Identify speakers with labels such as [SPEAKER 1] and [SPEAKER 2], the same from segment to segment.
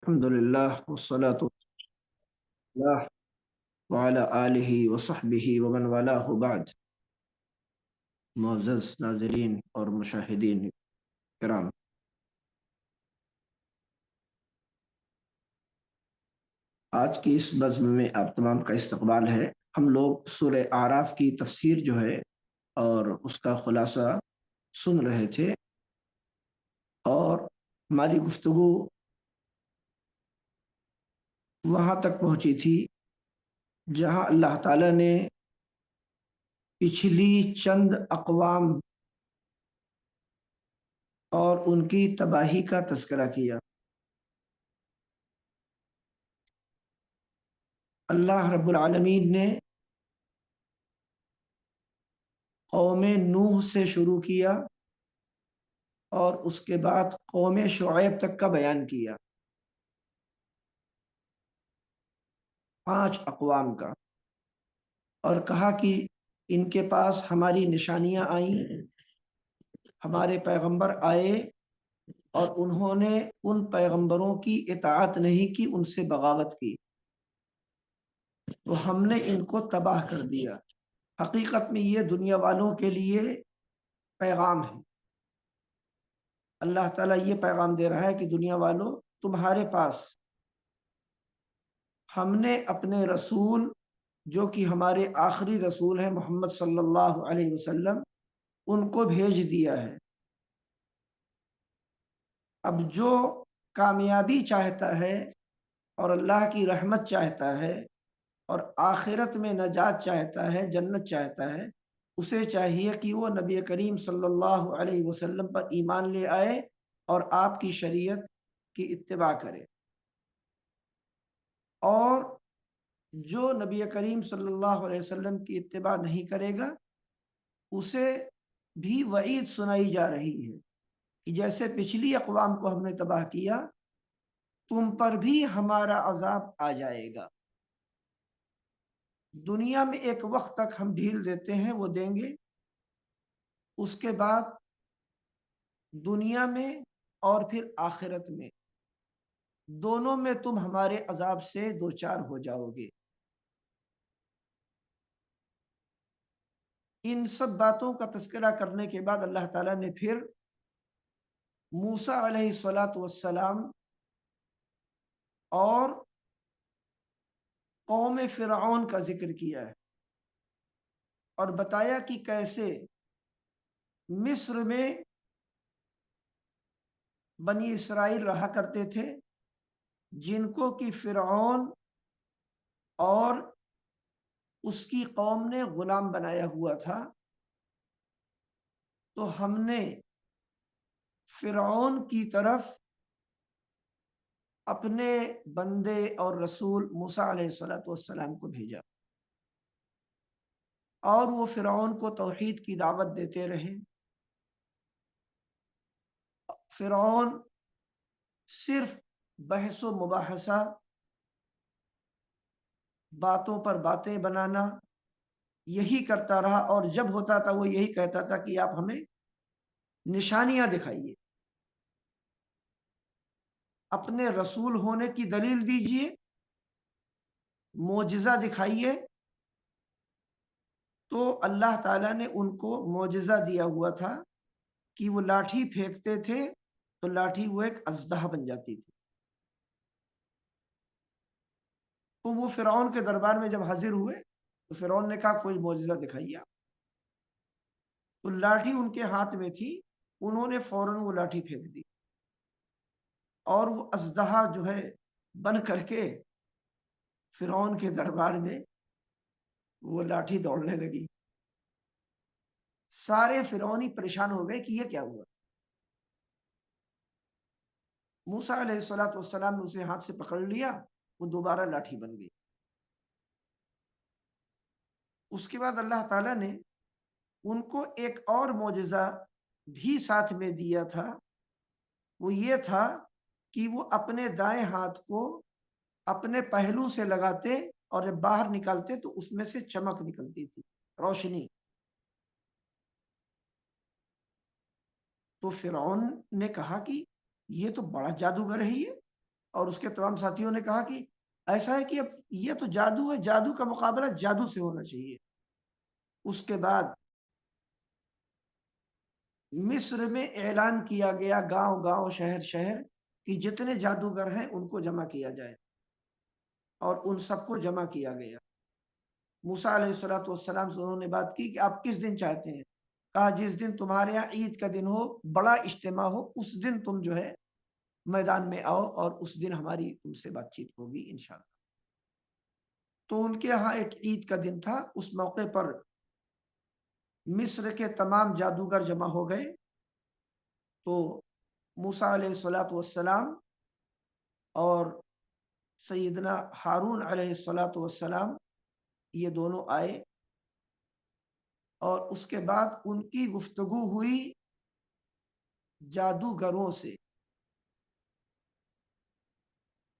[SPEAKER 1] الحمد للہ والصلاة والسلام وعلى آلہ وصحبہ ومن والاه بعد۔ معزز ناظرین اور مشاہدین کرام، آج کی اس بزم میں آپ تمام کا استقبال ہے۔ ہم لوگ سورہ اعراف کی تفسیر جو ہے اور اس کا خلاصہ سن رہے تھے، اور ہماری گفتگو وہاں تک پہنچی تھی جہاں اللہ تعالیٰ نے پچھلی چند اقوام اور ان کی تباہی کا تذکرہ کیا۔ اللہ رب العالمین نے قوم نوح سے شروع کیا اور اس کے بعد قوم شعیب تک کا بیان کیا، 5 اقوام کا، اور کہا کہ ان کے پاس ہماری نشانیاں آئیں، ہمارے پیغمبر آئے اور انہوں نے ان پیغمبروں کی اطاعت نہیں کی، ان سے بغاوت کی، تو ہم نے ان کو تباہ کر دیا۔ حقیقت میں یہ دنیا والوں کے لیے پیغام ہے۔ اللہ تعالیٰ یہ پیغام دے رہا ہے کہ دنیا والوں، تمہارے پاس ہم نے اپنے رسول جو کہ ہمارے آخری رسول ہیں محمد صلی اللہ علیہ وسلم، ان کو بھیج دیا ہے۔ اب جو کامیابی چاہتا ہے اور اللہ کی رحمت چاہتا ہے اور آخرت میں نجات چاہتا ہے، جنت چاہتا ہے، اسے چاہیے کہ وہ نبی کریم صلی اللہ علیہ وسلم پر ایمان لے آئے اور آپ کی شریعت کی اتباع کرے۔ اور جو نبی کریم صلی اللہ علیہ وسلم کی اتباع نہیں کرے گا، اسے بھی وعید سنائی جا رہی ہے کہ جیسے پچھلی اقوام کو ہم نے تباہ کیا، تم پر بھی ہمارا عذاب آ جائے گا۔ دنیا میں ایک وقت تک ہم ڈھیل دیتے ہیں، وہ دیں گے، اس کے بعد دنیا میں اور پھر آخرت میں، دونوں میں تم ہمارے عذاب سے دوچار ہو جاؤ گے۔ ان سب باتوں کا تذکرہ کرنے کے بعد اللہ تعالیٰ نے پھر موسیٰ علیہ السلام اور قوم فرعون کا ذکر کیا ہے اور بتایا کہ کیسے مصر میں بنی اسرائیل رہا کرتے تھے، جن کو کہ فرعون اور اس کی قوم نے غلام بنایا ہوا تھا، تو ہم نے فرعون کی طرف اپنے بندے اور رسول موسیٰ علیہ السلام کو بھیجا، اور وہ فرعون کو توحید کی دعوت دیتے رہے۔ فرعون صرف بحث و مباحثہ، باتوں پر باتیں بنانا، یہی کرتا رہا، اور جب ہوتا تھا وہ یہی کہتا تھا کہ آپ ہمیں نشانیاں دکھائیے، اپنے رسول ہونے کی دلیل دیجئے، معجزہ دکھائیے۔ تو اللہ تعالیٰ نے ان کو معجزہ دیا ہوا تھا کہ وہ لاٹھی پھینکتے تھے تو لاٹھی وہ ایک اژدہا بن جاتی تھی۔ تو وہ فرعون کے دربار میں جب حاضر ہوئے تو فرعون نے کہا کوئی معجزہ دکھائیے۔ تو لاٹھی ان کے ہاتھ میں تھی، انہوں نے فوراً وہ لاٹھی پھینک دی، اور وہ اژدہا جو ہے بن کر کے فرعون کے دربار میں وہ لاٹھی دوڑنے لگی۔ سارے فرعونی پریشان ہو گئے کہ یہ کیا ہوا۔ موسیٰ علیہ السلام نے اسے ہاتھ سے پکڑ لیا، وہ دوبارہ لاٹھی بن گئی۔ اس کے بعد اللہ تعالیٰ نے ان کو ایک اور معجزہ بھی ساتھ میں دیا تھا، وہ یہ تھا کہ وہ اپنے دائیں ہاتھ کو اپنے پہلو سے لگاتے اور جب باہر نکالتے تو اس میں سے چمک نکلتی تھی، روشنی۔ تو فرعون نے کہا کہ یہ تو بڑا جادوگر ہے یہ، اور اس کے تمام ساتھیوں نے کہا کہ ایسا ہے کہ اب یہ تو جادو ہے، جادو کا مقابلہ جادو سے ہونا چاہیے۔ اس کے بعد مصر میں اعلان کیا گیا، گاؤں گاؤں شہر شہر، کہ جتنے جادوگر ہیں ان کو جمع کیا جائے، اور ان سب کو جمع کیا گیا۔ موسیٰ علیہ الصلوۃ والسلام سے انہوں نے بات کی کہ آپ کس دن چاہتے ہیں؟ کہا جس دن تمہارے یہاں عید کا دن ہو، بڑا اجتماع ہو، اس دن تم جو ہے میدان میں آؤ، اور اس دن ہماری تم سے بات چیت ہوگی انشاءاللہ۔ تو ان کے ہاں ایک عید کا دن تھا، اس موقع پر مصر کے تمام جادوگر جمع ہو گئے۔ تو موسیٰ علیہ الصلوۃ والسلام اور سیدنا ہارون علیہ الصلوۃ والسلام یہ دونوں آئے، اور اس کے بعد ان کی گفتگو ہوئی جادوگروں سے،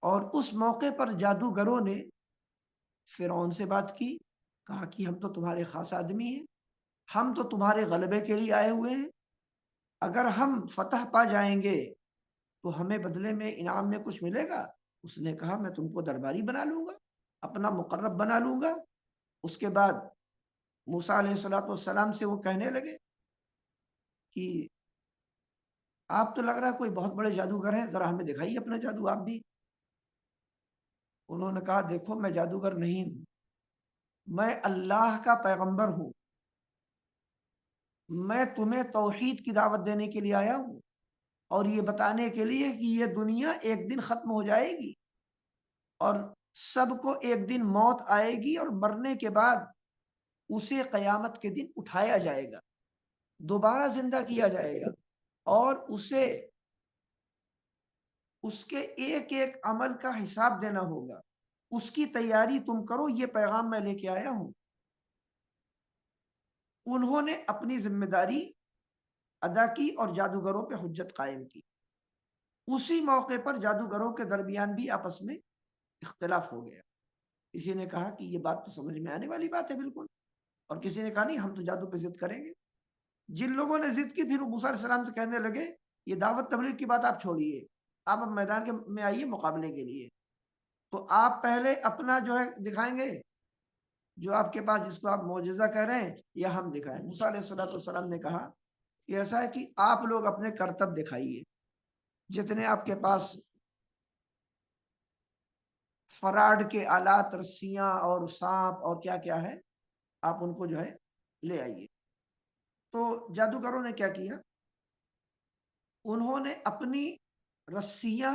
[SPEAKER 1] اور اس موقع پر جادوگروں نے فرعون سے بات کی، کہا کہ ہم تو تمہارے خاص آدمی ہیں، ہم تو تمہارے غلبے کے لیے آئے ہوئے ہیں، اگر ہم فتح پا جائیں گے تو ہمیں بدلے میں انعام میں کچھ ملے گا؟ اس نے کہا میں تم کو درباری بنا لوں گا، اپنا مقرب بنا لوں گا۔ اس کے بعد موسیٰ علیہ الصلوۃ والسلام سے وہ کہنے لگے کہ آپ تو لگ رہا ہے کوئی بہت بڑے جادوگر ہیں، ذرا ہمیں دکھائیے اپنا جادو آپ بھی۔ انہوں نے کہا دیکھو میں جادوگر نہیں ہوں، میں اللہ کا پیغمبر ہوں، میں تمہیں توحید کی دعوت دینے کے لیے آیا ہوں، اور یہ بتانے کے لیے کہ یہ دنیا ایک دن ختم ہو جائے گی، اور سب کو ایک دن موت آئے گی، اور مرنے کے بعد اسے قیامت کے دن اٹھایا جائے گا، دوبارہ زندہ کیا جائے گا، اور اسے اس کے ایک ایک عمل کا حساب دینا ہوگا، اس کی تیاری تم کرو، یہ پیغام میں لے کے آیا ہوں۔ انہوں نے اپنی ذمہ داری ادا کی اور جادوگروں پہ حجت قائم کی۔ اسی موقع پر جادوگروں کے درمیان بھی آپس میں اختلاف ہو گیا، کسی نے کہا کہ یہ بات تو سمجھ میں آنے والی بات ہے بالکل، اور کسی نے کہا نہیں ہم تو جادو پہ ضد کریں گے۔ جن لوگوں نے ضد کی پھر وہ موسیٰ علیہ السلام سے کہنے لگے یہ دعوت تبلیغ کی بات آپ چھوڑیے، آپ اب میدان میں آئیے مقابلے کے لیے، تو آپ پہلے اپنا جو ہے دکھائیں گے جو آپ کے پاس، جس کو آپ معجزہ کہہ رہے ہیں، یا ہم دکھائیں؟ موسیٰ علیہ الصلوۃ والسلام نے کہا کہ ایسا ہے کہ آپ لوگ اپنے کرتب دکھائیے، جتنے آپ کے پاس فراڈ کے آلات، رسیاں اور سانپ اور کیا کیا ہے، آپ ان کو جو ہے لے آئیے۔ تو جادوگروں نے کیا کیا؟ انہوں نے اپنی رسیاں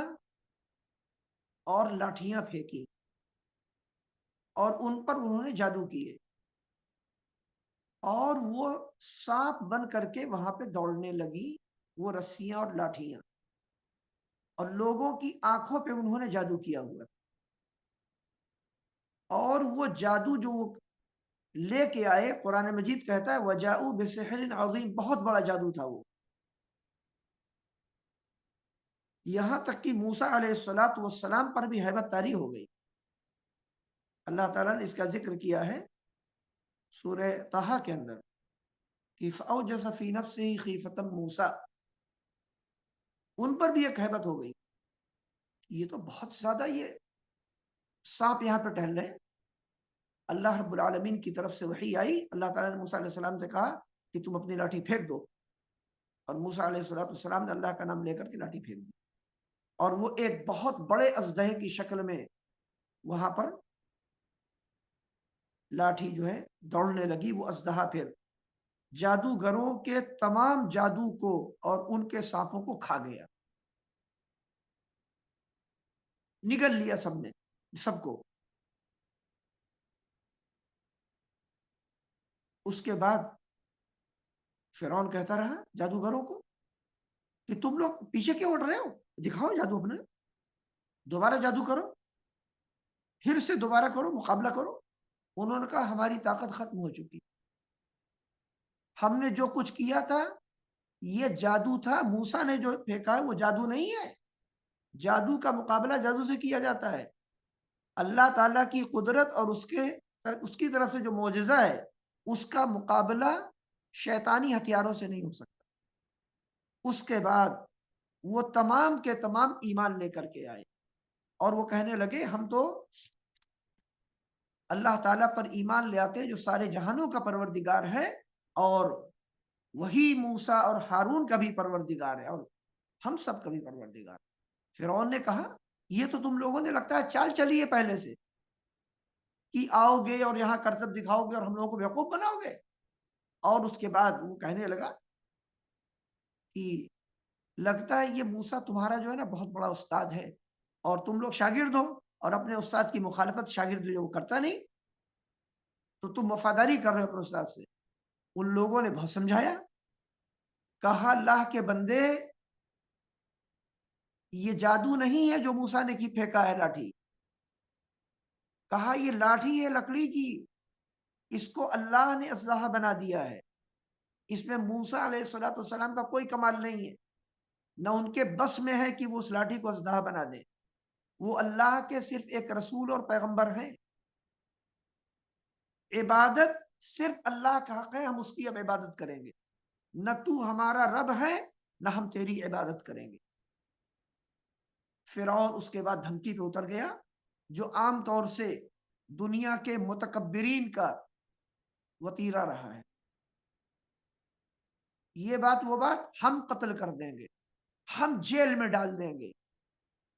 [SPEAKER 1] اور لاٹھیاں پھینکی، اور ان پر انہوں نے جادو کیے، اور وہ سانپ بن کر کے وہاں پہ دوڑنے لگی وہ رسیاں اور لاٹھیاں، اور لوگوں کی آنکھوں پہ انہوں نے جادو کیا ہوا تھا، اور وہ جادو جو وہ لے کے آئے، قرآن مجید کہتا ہے وَجَاءُوا بِسِحْرٍ عَظِيمٍ، بہت بڑا جادو تھا وہ، یہاں تک کہ موسیٰ علیہ الصلوۃ والسلام پر بھی ہیبت طاری ہو گئی۔ اللہ تعالیٰ نے اس کا ذکر کیا ہے سورہ طٰہٰ کے اندر کہ فَأَوْجَسَ فِي نَفْسِهِ خِیفَةً مُوسیٰ، ان پر بھی ایک ہیبت ہو گئی، یہ تو بہت زیادہ یہ سانپ یہاں پہ ٹہل رہے۔ اللہ رب العالمین کی طرف سے وحی آئی، اللہ تعالیٰ نے موسیٰ علیہ السلام سے کہا کہ تم اپنی لاٹھی پھینک دو، اور موسیٰ علیہ السلام نے اللہ کا نام لے کر کے لاٹھی پھینک دی، اور وہ ایک بہت بڑے اژدہے کی شکل میں وہاں پر لاٹھی جو ہے دوڑنے لگی، وہ اژدہا پھر جادوگروں کے تمام جادو کو اور ان کے سانپوں کو کھا گیا، نگل لیا سب نے، سب کو۔ اس کے بعد فرعون کہتا رہا جادوگروں کو کہ تم لوگ پیچھے کیوں اڑ رہے ہو، دکھاؤ جادو اپنا، دوبارہ جادو کرو، پھر سے دوبارہ کرو، مقابلہ کرو۔ انہوں نے کہا ہماری طاقت ختم ہو چکی، ہم نے جو کچھ کیا تھا یہ جادو تھا، موسیٰ نے جو پھینکا ہے وہ جادو نہیں ہے، جادو کا مقابلہ جادو سے کیا جاتا ہے، اللہ تعالیٰ کی قدرت اور اس کی طرف سے جو معجزہ ہے اس کا مقابلہ شیطانی ہتھیاروں سے نہیں ہو سکتا۔ اس کے بعد وہ تمام کے تمام ایمان لے کر کے آئے، اور وہ کہنے لگے ہم تو اللہ تعالیٰ پر ایمان لے آتے جو سارے جہانوں کا پروردگار ہے، اور وہی موسیٰ اور ہارون کا بھی پروردگار ہے، اور ہم سب کا بھی پروردگار۔ فرعون نے کہا یہ تو تم لوگوں نے لگتا ہے چال چلی ہے پہلے سے، کہ آؤ گے اور یہاں کرتب دکھاؤ گے اور ہم لوگوں کو بیوقوف بناؤ گے۔ اور اس کے بعد وہ کہنے لگا کہ لگتا ہے یہ موسیٰ تمہارا جو ہے نا بہت بڑا استاد ہے، اور تم لوگ شاگرد ہو، اور اپنے استاد کی مخالفت شاگرد جو وہ کرتا نہیں، تو تم وفاداری کر رہے ہو اپنے استاد سے۔ ان لوگوں نے بہت سمجھایا، کہا اللہ کے بندے یہ جادو نہیں ہے جو موسیٰ نے کی پھینکا ہے لاٹھی، کہا یہ لاٹھی ہے لکڑی کی، اس کو اللہ نے اسلحہ بنا دیا ہے، اس میں موسیٰ علیہ السلام کا کوئی کمال نہیں ہے، نہ ان کے بس میں ہے کہ وہ اس لاٹھی کو اسلحہ بنا دے، وہ اللہ کے صرف ایک رسول اور پیغمبر ہیں، عبادت صرف اللہ کا حق ہے، ہم اس کی اب عبادت کریں گے، نہ تو ہمارا رب ہے نہ ہم تیری عبادت کریں گے۔ فرعون اس کے بعد دھمکی پہ اتر گیا، جو عام طور سے دنیا کے متکبرین کا وتیرہ رہا ہے۔ یہ بات وہ بات، ہم قتل کر دیں گے، ہم جیل میں ڈال دیں گے،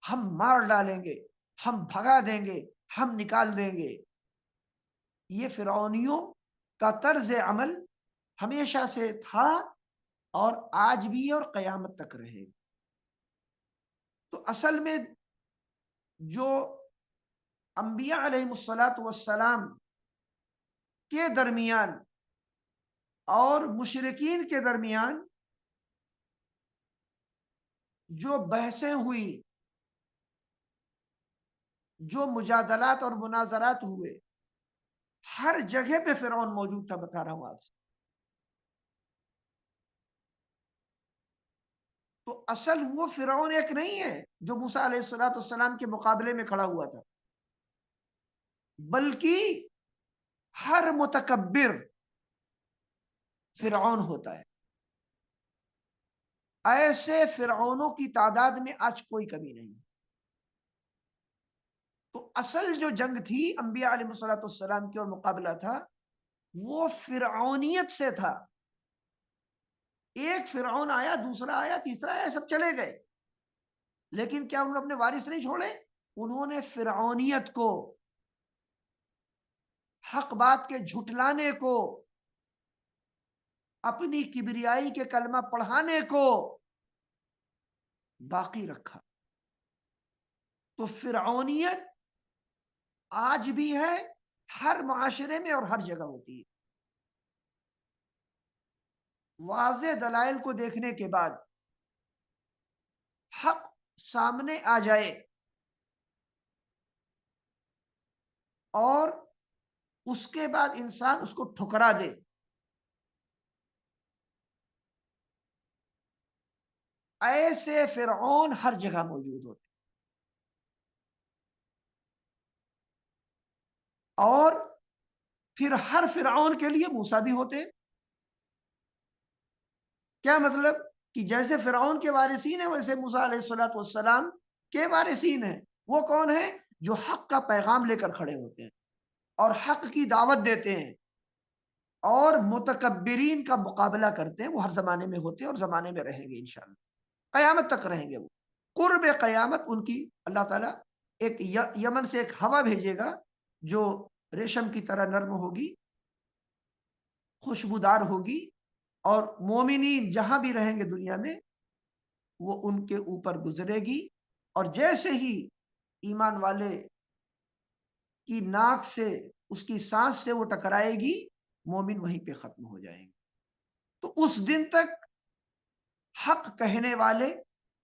[SPEAKER 1] ہم مار ڈالیں گے، ہم بھگا دیں گے، ہم نکال دیں گے۔ یہ فرعونیوں کا طرز عمل ہمیشہ سے تھا، اور آج بھی اور قیامت تک رہے۔ تو اصل میں جو انبیاء علیہ السلام کے درمیان اور مشرکین کے درمیان جو بحثیں ہوئی، جو مجادلات اور مناظرات ہوئے، ہر جگہ پہ فرعون موجود تھا، بتا رہا ہوں آپ سے۔ تو اصل وہ فرعون ایک نہیں ہے جو موسیٰ علیہ السلام کے مقابلے میں کھڑا ہوا تھا، بلکہ ہر متکبر فرعون ہوتا ہے۔ ایسے فرعونوں کی تعداد میں آج کوئی کمی نہیں۔ تو اصل جو جنگ تھی انبیاء علیہ السلام کی اور مقابلہ تھا، وہ فرعونیت سے تھا۔ ایک فرعون آیا، دوسرا آیا، تیسرا آیا، سب چلے گئے، لیکن کیا انہوں نے اپنے وارث نہیں چھوڑے؟ انہوں نے فرعونیت کو، حق بات کے جھٹلانے کو، اپنی کبریائی کے کلمہ پڑھانے کو باقی رکھا۔ تو فرعونیت آج بھی ہے، ہر معاشرے میں اور ہر جگہ ہوتی ہے۔ واضح دلائل کو دیکھنے کے بعد حق سامنے آ جائے اور اس کے بعد انسان اس کو ٹھکرا دے، ایسے فرعون ہر جگہ موجود ہوتے، اور پھر ہر فرعون کے لیے موسیٰ بھی ہوتے۔ کیا مطلب؟ کہ جیسے فرعون کے وارثین ہیں، ویسے موسیٰ علیہ السلام کے وارثین ہیں۔ وہ کون ہیں؟ جو حق کا پیغام لے کر کھڑے ہوتے ہیں اور حق کی دعوت دیتے ہیں اور متکبرین کا مقابلہ کرتے ہیں۔ وہ ہر زمانے میں ہوتے ہیں اور زمانے میں رہیں گے انشاءاللہ، قیامت تک رہیں گے۔ وہ قرب قیامت ان کی اللہ تعالیٰ ایک یمن سے ایک ہوا بھیجے گا جو ریشم کی طرح نرم ہوگی، خوشبودار ہوگی، اور مومنین جہاں بھی رہیں گے دنیا میں وہ ان کے اوپر گزرے گی، اور جیسے ہی ایمان والے کی ناک سے، اس کی سانس سے وہ ٹکرائے گی، مومن وہیں پہ ختم ہو جائیں گے۔ تو اس دن تک حق کہنے والے،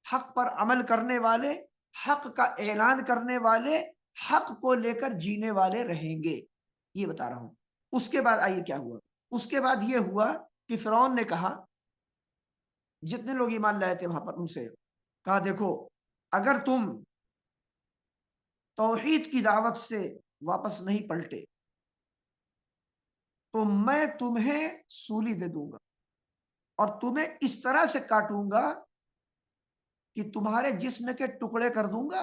[SPEAKER 1] حق پر عمل کرنے والے، حق کا اعلان کرنے والے، حق کو لے کر جینے والے رہیں گے، یہ بتا رہا ہوں۔ اس کے بعد آئیے کیا ہوا۔ اس کے بعد یہ ہوا کہ فرعون نے کہا، جتنے لوگ ایمان لائے تھے وہاں پر، ان سے کہا دیکھو، اگر تم توحید کی دعوت سے واپس نہیں پلٹے تو میں تمہیں سولی دے دوں گا، اور تمہیں اس طرح سے کاٹوں گا کہ تمہارے جسم کے ٹکڑے کر دوں گا،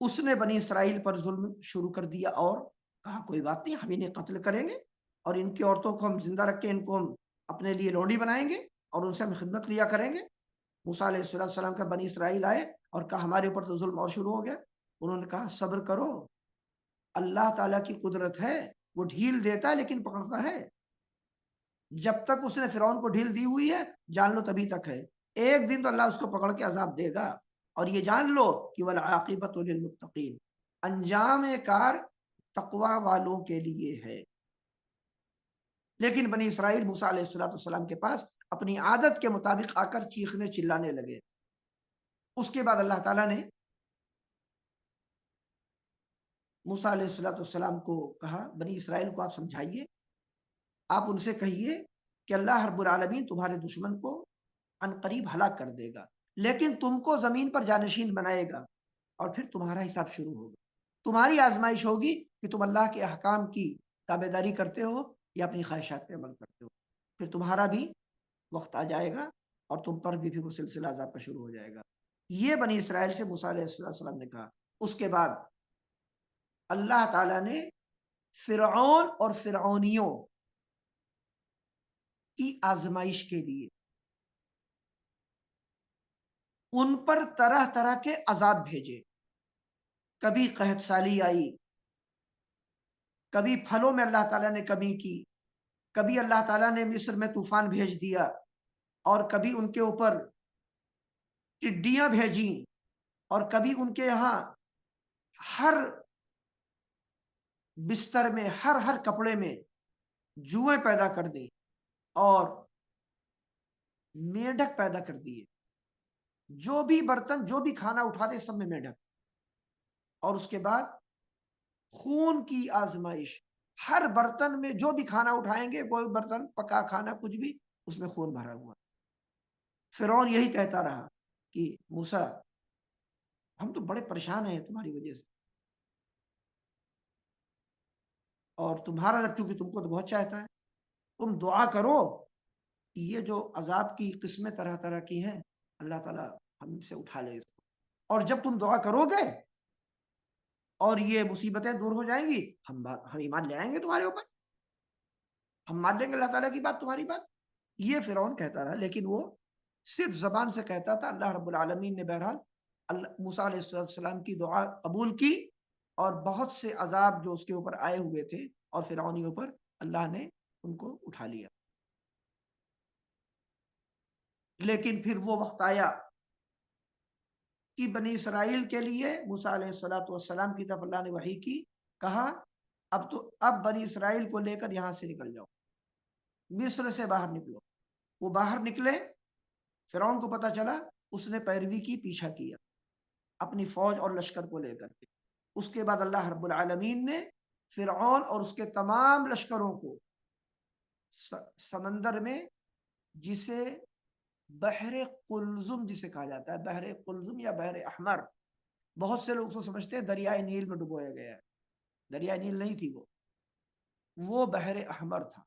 [SPEAKER 1] اس نے بنی اسرائیل پر ظلم شروع کر دیا اور کہا کوئی بات نہیں، ہم انہیں قتل کریں گے اور ان کی عورتوں کو ہم زندہ رکھ کے ان کو ہم اپنے لیے لونڈی بنائیں گے اور ان سے ہم خدمت لیا کریں گے۔ موسیٰ علیہ السلام کا بنی اسرائیل آئے اور کہا ہمارے اوپر تو ظلم اور شروع ہو گیا۔ انہوں نے کہا صبر کرو، اللہ تعالیٰ کی قدرت ہے، وہ ڈھیل دیتا ہے لیکن پکڑتا ہے۔ جب تک اس نے فرعون کو ڈھیل دی ہوئی ہے جان لو تبھی تک ہے، ایک دن تو اللہ اس کو پکڑ کے عذاب دے گا۔ اور یہ جان لو کہ والعاقبۃ للمتقین، انجام کار تقوی والوں کے لیے ہے۔ لیکن بنی اسرائیل موسیٰ علیہ السلام کے پاس اپنی عادت کے مطابق آ کر چیخنے چلانے لگے۔ اس کے بعد اللہ تعالیٰ نے موسیٰ علیہ السلام کو کہا بنی اسرائیل کو آپ سمجھائیے، آپ ان سے کہیے کہ اللہ رب العالمین تمہارے دشمن کو ان قریب ہلاک کر دے گا، لیکن تم کو زمین پر جانشین بنائے گا اور پھر تمہارا حساب شروع ہوگا۔ تمہاری آزمائش ہوگی کہ تم اللہ کے احکام کی تابع داری کرتے ہو یا اپنی خواہشات پہ عمل کرتے ہو، پھر تمہارا بھی وقت آ جائے گا اور تم پر بھی پھر وہ سلسلہ عذاب کا شروع ہو جائے گا۔ یہ بنی اسرائیل سے موسیٰ علیہ السلام نے کہا۔ اس کے بعد اللہ تعالیٰ نے فرعون اور فرعونیوں کی آزمائش کے لیے ان پر طرح طرح کے عذاب بھیجے۔ کبھی قحط سالی آئی، کبھی پھلوں میں اللہ تعالیٰ نے کمی کی، کبھی اللہ تعالیٰ نے مصر میں طوفان بھیج دیا، اور کبھی ان کے اوپر ٹڈیاں بھیجیں، اور کبھی ان کے یہاں ہر بستر میں ہر کپڑے میں جوئیں پیدا کر دی اور میڈک پیدا کر دیے۔ جو بھی برتن جو بھی کھانا اٹھاتے سب میں میڈک، اور اس کے بعد خون کی آزمائش۔ ہر برتن میں جو بھی کھانا اٹھائیں گے، کوئی برتن پکا کھانا کچھ بھی، اس میں خون بھرا ہوا۔ فرعون یہی کہتا رہا کہ موسیٰ ہم تو بڑے پریشان ہیں تمہاری وجہ سے، اور تمہارا رب چونکہ تم کو تو بہت چاہتا ہے، تم دعا کرو کہ یہ جو عذاب کی قسمیں طرح طرح کی ہیں اللہ تعالیٰ ہم سے اٹھا لے اس کو، اور جب تم دعا کرو گے اور یہ مصیبتیں دور ہو جائیں گی، ہم ایمان لے آئیں گے تمہارے اوپر، ہم مان لیں گے اللہ تعالیٰ کی بات، تمہاری بات۔ یہ فرعون کہتا رہا، لیکن وہ صرف زبان سے کہتا تھا۔ اللہ رب العالمین نے بہرحال موسیٰ علیہ السلام کی دعا قبول کی، اور بہت سے عذاب جو اس کے اوپر آئے ہوئے تھے اور فرعونیوں پر، اللہ نے ان کو اٹھا لیا۔ لیکن پھر وہ وقت آیا کہ بنی اسرائیل کے لیے موسیٰ علیہ السلام کی طرف اللہ نے وحی کی، کہا اب بنی اسرائیل کو لے کر یہاں سے نکل جاؤ، مصر سے باہر نکلو۔ وہ باہر نکلے، فرعون کو پتا چلا، اس نے پیروی کی، پیچھا کیا اپنی فوج اور لشکر کو لے کر کے۔ اس کے بعد اللہ رب العالمین نے فرعون اور اس کے تمام لشکروں کو سمندر میں، جسے بحر قلزم جسے کہا جاتا ہے، بحر قلزم یا بحر احمر، بہت سے لوگ اس کو سمجھتے ہیں دریائے نیل میں ڈبویا گیا ہے، دریائے نیل نہیں تھی، وہ بحر احمر تھا۔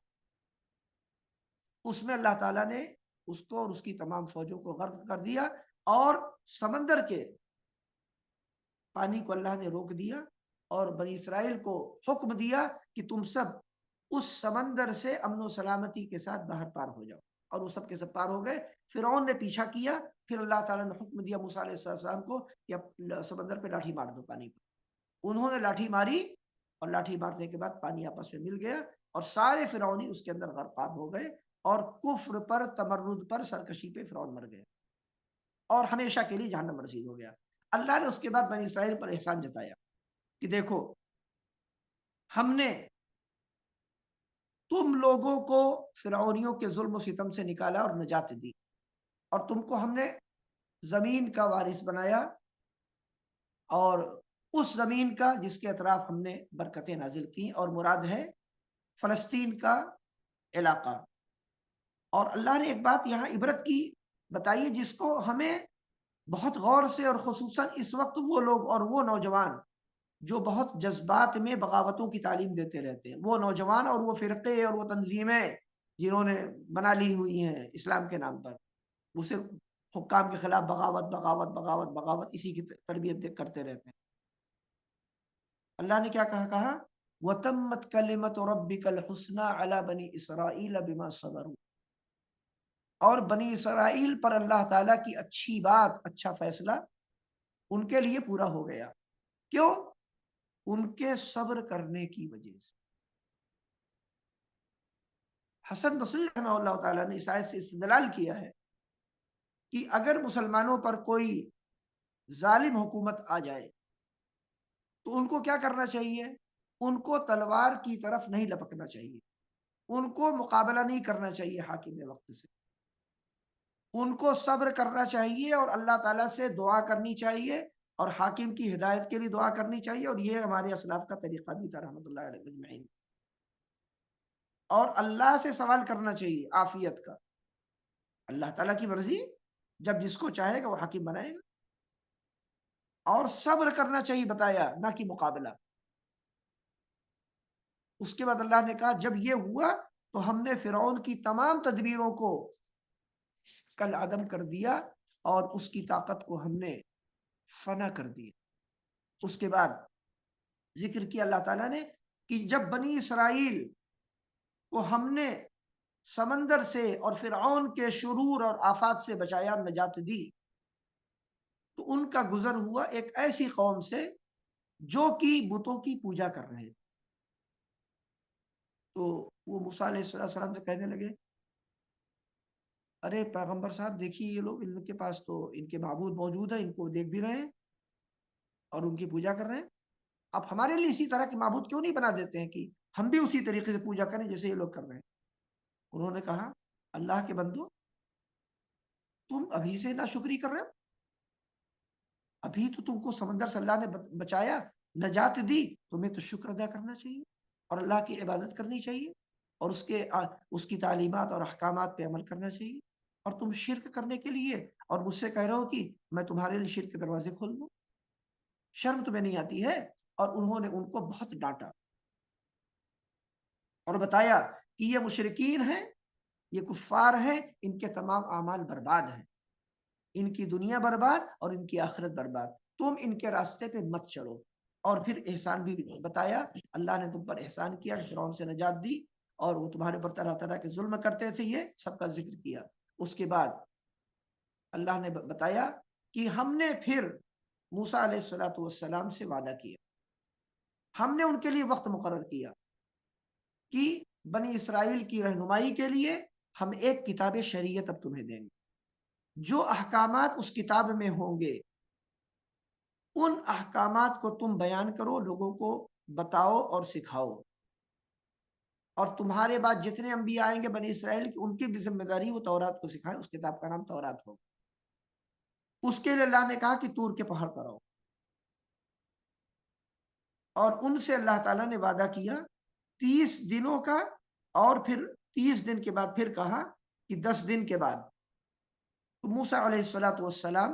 [SPEAKER 1] اس میں اللہ تعالیٰ نے اس کو اور اس کی تمام فوجوں کو غرق کر دیا، اور سمندر کے پانی کو اللہ نے روک دیا، اور بنی اسرائیل کو حکم دیا کہ تم سب اس سمندر سے امن و سلامتی کے ساتھ باہر پار ہو جاؤ، اور وہ سب کے سب پار ہو گئے۔ فرعون نے پیچھا کیا، پھر اللہ تعالیٰ نے حکم دیا موسیٰ علیہ السلام کو کہ سمندر پہ لاٹھی مار دو پانی پہ۔ انہوں نے لاٹھی ماری، اور لاٹھی مارنے کے بعد پانی آپس میں مل گیا، اور سارے فرعونی اس کے اندر غرقاب ہو گئے، اور کفر پر، تمرد پر، سرکشی پہ فرعون مر گئے، اور ہمیشہ کے لیے جہنم رسید ہو گیا۔ اللہ نے اس کے بعد بنی اسرائیل پر احسان جتایا کہ دیکھو ہم نے تم لوگوں کو فرعونیوں کے ظلم و ستم سے نکالا اور نجات دی، اور تم کو ہم نے زمین کا وارث بنایا، اور اس زمین کا جس کے اطراف ہم نے برکتیں نازل کی، اور مراد ہے فلسطین کا علاقہ۔ اور اللہ نے ایک بات یہاں عبرت کی بتائی، جس کو ہمیں بہت غور سے، اور خصوصاً اس وقت وہ لوگ اور وہ نوجوان جو بہت جذبات میں بغاوتوں کی تعلیم دیتے رہتے ہیں، وہ نوجوان اور وہ فرقے اور وہ تنظیمیں جنہوں نے بنا لی ہوئی ہیں اسلام کے نام پر، وہ صرف حکام کے خلاف بغاوت بغاوت بغاوت بغاوت، اسی کی تربیت کرتے رہتے ہیں۔ اللہ نے کیا کہا وَتَمَّتْ كَلِمَةُ رَبِّكَ الْحُسْنَى عَلَى بَنِي إِسْرَائِيلَ بِمَا صَبَرُوا، اور بنی اسرائیل پر اللہ تعالیٰ کی اچھی بات، اچھا فیصلہ ان کے لیے پورا ہو گیا۔ کیوں؟ ان کے صبر کرنے کی وجہ سے۔ حسن بصری رحمہ اللہ تعالیٰ نے اس آیت سے استدلال کیا ہے کہ اگر مسلمانوں پر کوئی ظالم حکومت آ جائے تو ان کو کیا کرنا چاہیے؟ ان کو تلوار کی طرف نہیں لپکنا چاہیے، ان کو مقابلہ نہیں کرنا چاہیے حاکم وقت سے، ان کو صبر کرنا چاہیے اور اللہ تعالیٰ سے دعا کرنی چاہیے اور حاکم کی ہدایت کے لیے دعا کرنی چاہیے، اور یہ ہمارے اسلاف کا طریقہ بھی تھا رحمۃ اللہ علیہ اجمعین۔ اور اللہ سے سوال کرنا چاہیے عافیت کا، اللہ تعالیٰ کی مرضی، جب جس کو چاہے گا وہ حاکم بنائے گا، اور صبر کرنا چاہیے بتایا، نہ کہ مقابلہ۔ اس کے بعد اللہ نے کہا جب یہ ہوا تو ہم نے فرعون کی تمام تدبیروں کو کل عدم کر دیا اور اس کی طاقت کو ہم نے فنا کر دیا۔ اس کے بعد ذکر کیا اللہ تعالیٰ نے کہ جب بنی اسرائیل کو ہم نے سمندر سے اور فرعون کے شرور اور آفات سے بچایا، نجات دی، تو ان کا گزر ہوا ایک ایسی قوم سے جو کہ بتوں کی پوجا کر رہے تھے۔ تو وہ موسیٰ علیہ السلام سے کہنے لگے ارے پیغمبر صاحب دیکھیے یہ لوگ، ان کے پاس تو ان کے معبود موجود ہیں، ان کو دیکھ بھی رہے ہیں اور ان کی پوجا کر رہے ہیں، آپ ہمارے لیے اسی طرح کے معبود کیوں نہیں بنا دیتے ہیں کہ ہم بھی اسی طریقے سے پوجا کریں جیسے یہ لوگ کر رہے ہیں؟ انہوں نے کہا اللہ کے بندو، تم ابھی سے ناشکری کر رہے ہو؟ ابھی تو تم کو سمندر سے اللہ نے بچایا، نجات دی، تمہیں تو شکر ادا کرنا چاہیے اور اللہ کی عبادت کرنی چاہیے اور اس کی تعلیمات اور احکامات پہ عمل کرنا چاہیے، اور تم شرک کرنے کے لیے اور مجھ سے کہہ رہے ہو کہ میں تمہارے لیے شرک کے دروازے کھول دوں؟ شرم تمہیں نہیں آتی ہے؟ اور انہوں نے ان کو بہت ڈانٹا اور بتایا کہ یہ مشرکین ہیں، یہ کفار ہیں، ان کے تمام اعمال برباد ہیں، ان کی دنیا برباد اور ان کی آخرت برباد، تم ان کے راستے پہ مت چڑھو۔ اور پھر احسان بھی بتایا، اللہ نے تم پر احسان کیا، فرعون سے نجات دی اور وہ تمہارے پر طرح طرح کے ظلم کرتے تھے، یہ سب کا ذکر کیا۔ اس کے بعد اللہ نے بتایا کہ ہم نے پھر موسیٰ علیہ السلام سے وعدہ کیا، ہم نے ان کے لیے وقت مقرر کیا کہ بنی اسرائیل کی رہنمائی کے لیے ہم ایک کتاب شریعت اب تمہیں دیں گے، جو احکامات اس کتاب میں ہوں گے ان احکامات کو تم بیان کرو، لوگوں کو بتاؤ اور سکھاؤ، اور تمہارے بعد جتنے انبیاء آئیں گے بنی اسرائیل کی، ان کی بھی ذمہ داری وہ تورات کو سکھائیں، اس کتاب کا نام تورات ہوگا۔ اس کے لیے اللہ نے کہا کہ طور کے پہاڑ پر آؤ، اور ان سے اللہ تعالیٰ نے وعدہ کیا 30 دنوں کا، اور پھر 30 دن کے بعد پھر کہا کہ 10 دن کے بعد موسیٰ علیہ السلام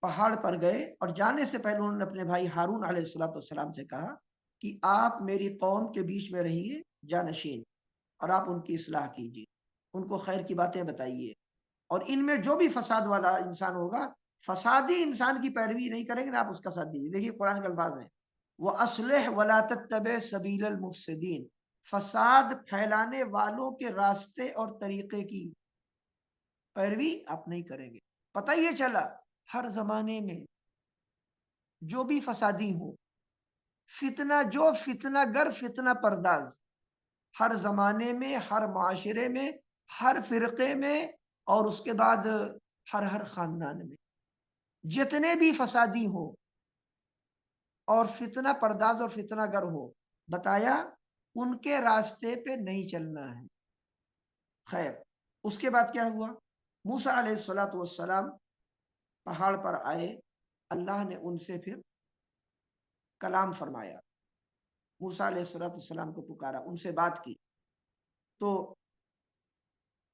[SPEAKER 1] پہاڑ پر گئے، اور جانے سے پہلے انہوں نے اپنے بھائی ہارون علیہ السلام سے کہا کہ آپ میری قوم کے بیچ میں رہیے جانشین، اور آپ ان کی اصلاح کیجیے، ان کو خیر کی باتیں بتائیے، اور ان میں جو بھی فساد والا انسان ہوگا، فسادی انسان کی پیروی نہیں کریں گے نا، آپ اس کا ساتھ دیجیے۔ دیکھیے قرآن کے الفاظ ہیں وَأَصْلِحْ وَلَا تَتَّبِعْ سَبِيلَ الْمُفْسِدِينَ، فساد پھیلانے والوں کے راستے اور طریقے کی پیروی آپ نہیں کریں گے۔ پتہ یہ چلا ہر زمانے میں جو بھی فسادی ہو، فتنہ گر فتنہ پرداز، ہر زمانے میں، ہر معاشرے میں، ہر فرقے میں، اور اس کے بعد ہر خاندان میں جتنے بھی فسادی ہو اور فتنہ پرداز اور فتنہ گر ہو، بتایا ان کے راستے پہ نہیں چلنا ہے۔ خیر، اس کے بعد کیا ہوا؟ موسیٰ علیہ السلام پہاڑ پر آئے، اللہ نے ان سے پھر کلام فرمایا، موسیٰ علیہ السلام کو پکارا، ان سے بات کی، تو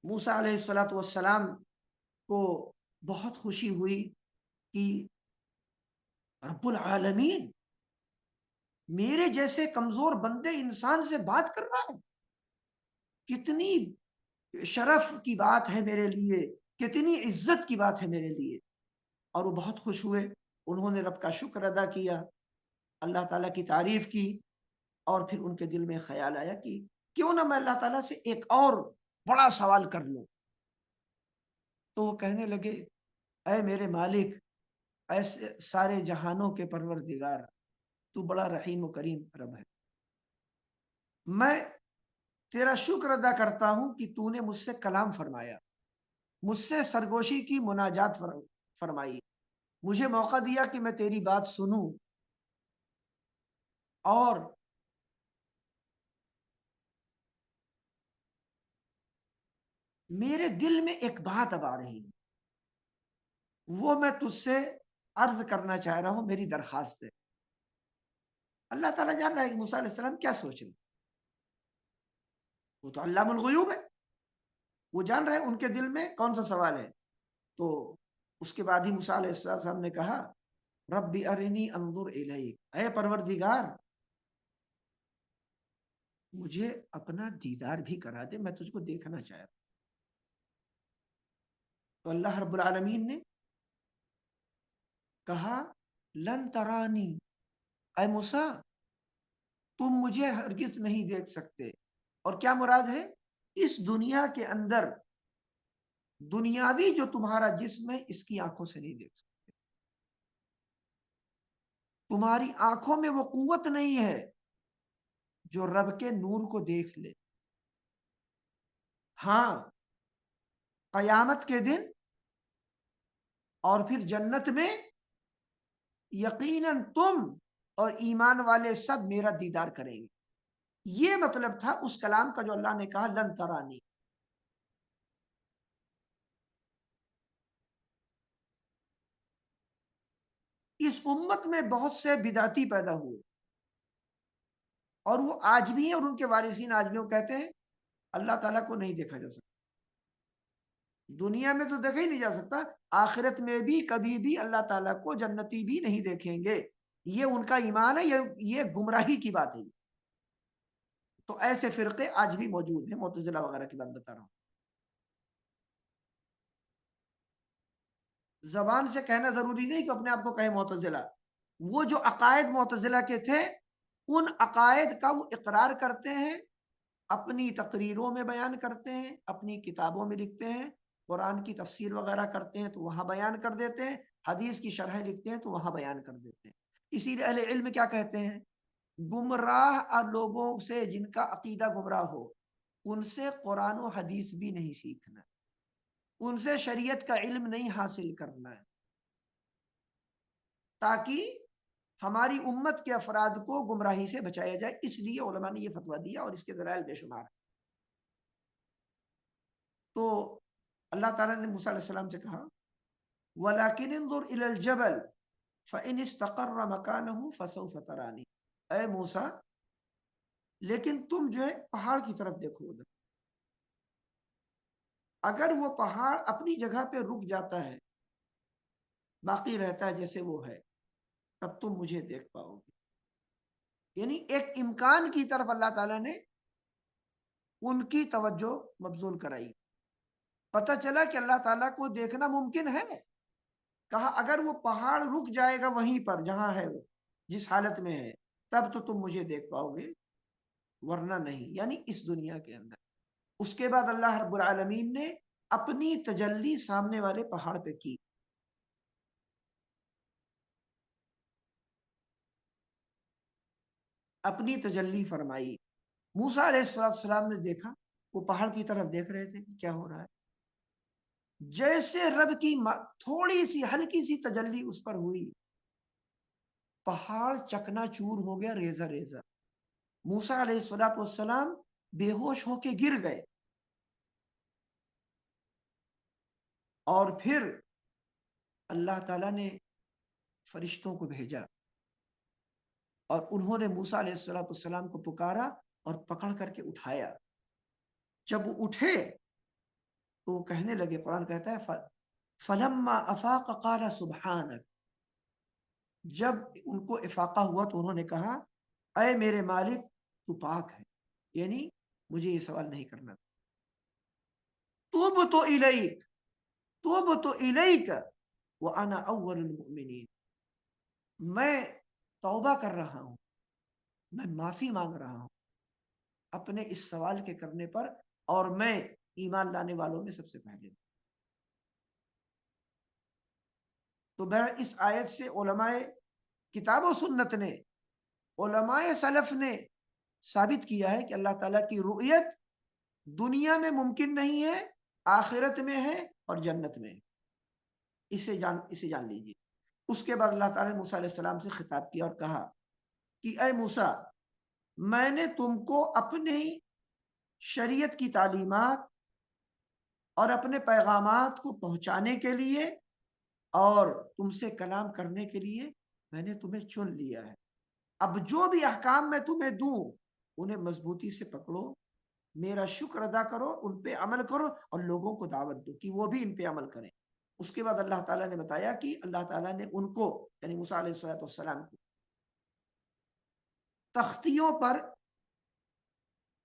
[SPEAKER 1] موسیٰ علیہ السلام کو بہت خوشی ہوئی کہ رب العالمین میرے جیسے کمزور بندے انسان سے بات کر رہا ہے، کتنی شرف کی بات ہے میرے لیے، کتنی عزت کی بات ہے میرے لیے۔ اور وہ بہت خوش ہوئے، انہوں نے رب کا شکر ادا کیا اللہ تعالیٰ کی تعریف کی، اور پھر ان کے دل میں خیال آیا کہ کیوں نہ میں اللہ تعالیٰ سے ایک اور بڑا سوال کر لوں۔ تو وہ کہنے لگے اے میرے مالک، ایسے سارے جہانوں کے پروردگار، تو بڑا رحیم و کریم رب ہے، میں تیرا شکر ادا کرتا ہوں کہ تو نے مجھ سے کلام فرمایا، مجھ سے سرگوشی کی، مناجات فرمائی، مجھے موقع دیا کہ میں تیری بات سنوں، اور میرے دل میں ایک بات اب آ رہی ہے، وہ میں تجھ سے عرض کرنا چاہ رہا ہوں، میری درخواست ہے۔ اللہ تعالیٰ جان رہا ہے کہ موسیٰ علیہ السلام کیا سوچ رہے، وہ تو علام الغیوب ہے، وہ جان رہے ہیں ان کے دل میں کون سا سوال ہے۔ تو اس کے بعد ہی موسیٰ علیہ السلام نے کہا ربی ارنی انظر الیک، اے پروردگار مجھے اپنا دیدار بھی کرا دے، میں تجھ کو دیکھنا چاہ رہا ہوں۔ تو اللہ رب العالمین نے کہا لن ترانی، اے موسیٰ تم مجھے ہرگز نہیں دیکھ سکتے، اور کیا مراد ہے، اس دنیا کے اندر دنیاوی جو تمہارا جسم ہے اس کی آنکھوں سے نہیں دیکھ سکتے، تمہاری آنکھوں میں وہ قوت نہیں ہے جو رب کے نور کو دیکھ لے۔ ہاں، قیامت کے دن اور پھر جنت میں یقیناً تم اور ایمان والے سب میرا دیدار کریں گے۔ یہ مطلب تھا اس کلام کا جو اللہ نے کہا لن ترانی۔ اس امت میں بہت سے بدعتی پیدا ہوئے، اور وہ آج بھی ہیں، اور ان کے وارثین آج بھی وہ کہتے ہیں اللہ تعالیٰ کو نہیں دیکھا جا سکتا، دنیا میں تو دیکھا ہی نہیں جا سکتا، آخرت میں بھی کبھی بھی اللہ تعالیٰ کو جنتی بھی نہیں دیکھیں گے، یہ ان کا ایمان ہے، یہ گمراہی کی بات ہے۔ تو ایسے فرقے آج بھی موجود ہیں، معتزلہ وغیرہ کی بات بتا رہا ہوں۔ زبان سے کہنا ضروری نہیں کہ اپنے آپ کو کہے معتزلہ، وہ جو عقائد معتزلہ کے تھے ان عقائد کا وہ اقرار کرتے ہیں، اپنی تقریروں میں بیان کرتے ہیں، اپنی کتابوں میں لکھتے ہیں، قرآن کی تفسیر وغیرہ کرتے ہیں تو وہاں بیان کر دیتے ہیں، حدیث کی شرح لکھتے ہیں تو وہاں بیان کر دیتے ہیں۔ اسی لیے اہل علم کیا کہتے ہیں، گمراہ لوگوں سے جن کا عقیدہ گمراہ ہو ان سے قرآن و حدیث بھی نہیں سیکھنا، ان سے شریعت کا علم نہیں حاصل کرنا ہے، تاکہ ہماری امت کے افراد کو گمراہی سے بچایا جائے۔ اس لیے علماء نے یہ فتویٰ دیا، اور اس کے دلائل بے شمار۔ تو اللہ تعالیٰ نے موسیٰ علیہ السلام سے کہا وَلَكِنِ انظُرْ إِلَى الْجَبَلِ فَإِنِ اسْتَقَرَّ مَكَانَهُ فَسَوْفَ تَرَانِي، اے موسیٰ لیکن تم جو ہے پہاڑ کی طرف دیکھو، ادھر اگر وہ پہاڑ اپنی جگہ پہ رک جاتا ہے، باقی رہتا ہے جیسے وہ ہے، تب تم مجھے دیکھ پاؤ گے۔ یعنی ایک امکان کی طرف اللہ تعالیٰ نے ان کی توجہ مبذول کرائی، پتہ چلا کہ اللہ تعالیٰ کو دیکھنا ممکن ہے۔ کہا اگر وہ پہاڑ رک جائے گا وہیں پر جہاں ہے وہ، جس حالت میں ہے، تب تو تم مجھے دیکھ پاؤ گے، ورنہ نہیں، یعنی اس دنیا کے اندر۔ اس کے بعد اللہ رب العالمین نے اپنی تجلی سامنے والے پہاڑ پہ کی، اپنی تجلی فرمائی۔ موسیٰ علیہ السلام نے دیکھا، وہ پہاڑ کی طرف دیکھ رہے تھے کہ کیا ہو رہا ہے، جیسے رب کی تھوڑی سی ہلکی سی تجلی اس پر ہوئی، پہاڑ چکنا چور ہو گیا، ریزہ ریزہ۔ موسیٰ علیہ السلام بے ہوش ہو کے گر گئے، اور پھر اللہ تعالیٰ نے فرشتوں کو بھیجا، اور انہوں نے موسیٰ علیہ السلام کو پکارا اور پکڑ کر کے اٹھایا۔ جب وہ اٹھے تو وہ کہنے لگے، قرآن کہتا ہے فَلَمَّا أَفَاقَ قَالَ سُبْحَانَكَ، جب ان کو افاقہ ہوا تو انہوں نے کہا اے میرے مالک تو پاک ہے، یعنی مجھے یہ سوال نہیں کرنا۔ تُوبْتُ إِلَيْكَ تُوبْتُ إِلَيْكَ وَأَنَا أَوَّلُ الْمُؤْمِنِينَ، میں توبہ کر رہا ہوں، میں معافی مانگ رہا ہوں اپنے اس سوال کے کرنے پر، اور میں ایمان لانے والوں میں سب سے پہلے ہوں۔ تو بہر اس آیت سے علماء کتاب و سنت نے، علماء سلف نے ثابت کیا ہے کہ اللہ تعالیٰ کی رؤیت دنیا میں ممکن نہیں ہے، آخرت میں ہے اور جنت میں ہے۔ اسے جان لیجیے۔ اس کے بعد اللہ تعالیٰ نے موسیٰ علیہ السلام سے خطاب کیا اور کہا کہ اے موسیٰ، میں نے تم کو اپنی شریعت کی تعلیمات اور اپنے پیغامات کو پہنچانے کے لیے اور تم سے کلام کرنے کے لیے میں نے تمہیں چن لیا ہے۔ اب جو بھی احکام میں تمہیں دوں انہیں مضبوطی سے پکڑو، میرا شکر ادا کرو، ان پہ عمل کرو اور لوگوں کو دعوت دو کہ وہ بھی ان پہ عمل کریں۔ اس کے بعد اللہ تعالیٰ نے بتایا کہ اللہ تعالیٰ نے ان کو، یعنی موسیٰ علیہ السلام کو، تختیوں پر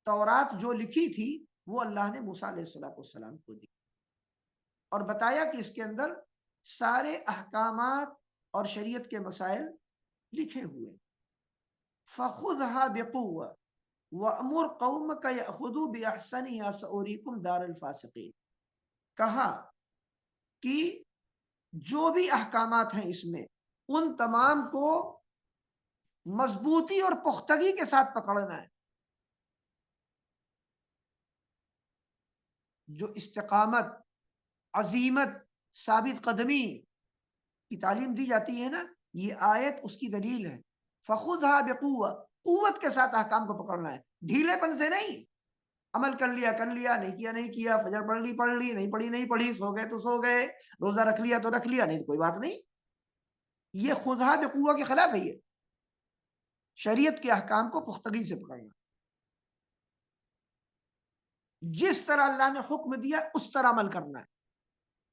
[SPEAKER 1] تورات جو لکھی تھی وہ اللہ نے موسیٰ علیہ السلام کو دی، اور بتایا کہ اس کے اندر سارے احکامات اور شریعت کے مسائل لکھے ہوئے۔ فَخُذْهَا بِقُوَّةٍ وَأْمُرْ قَوْمَكَ يَأْخُذُوا بِأَحْسَنِهَا سَأُرِيكُمْ دَارَ الْفَاسِقِينَ۔ کہا کہ جو بھی احکامات ہیں اس میں، ان تمام کو مضبوطی اور پختگی کے ساتھ پکڑنا ہے۔ جو استقامت، عزیمت، ثابت قدمی کی تعلیم دی جاتی ہے نا، یہ آیت اس کی دلیل ہے۔ فَخُذْهَا بِقُوَّةٍ، قوت کے ساتھ احکام کو پکڑنا ہے، ڈھیلے پن سے نہیں۔ عمل کر لیا نہیں کیا نہیں کیا، فجر پڑھ لی نہیں پڑھی، سو گئے تو سو گئے، روزہ رکھ لیا تو رکھ لیا، نہیں تو کوئی بات نہیں۔ یہ خُذْهَا بِقُوَّةٍ کے خلاف ہے۔ یہ شریعت کے احکام کو پختگی سے پکڑنا، جس طرح اللہ نے حکم دیا اس طرح عمل کرنا ہے،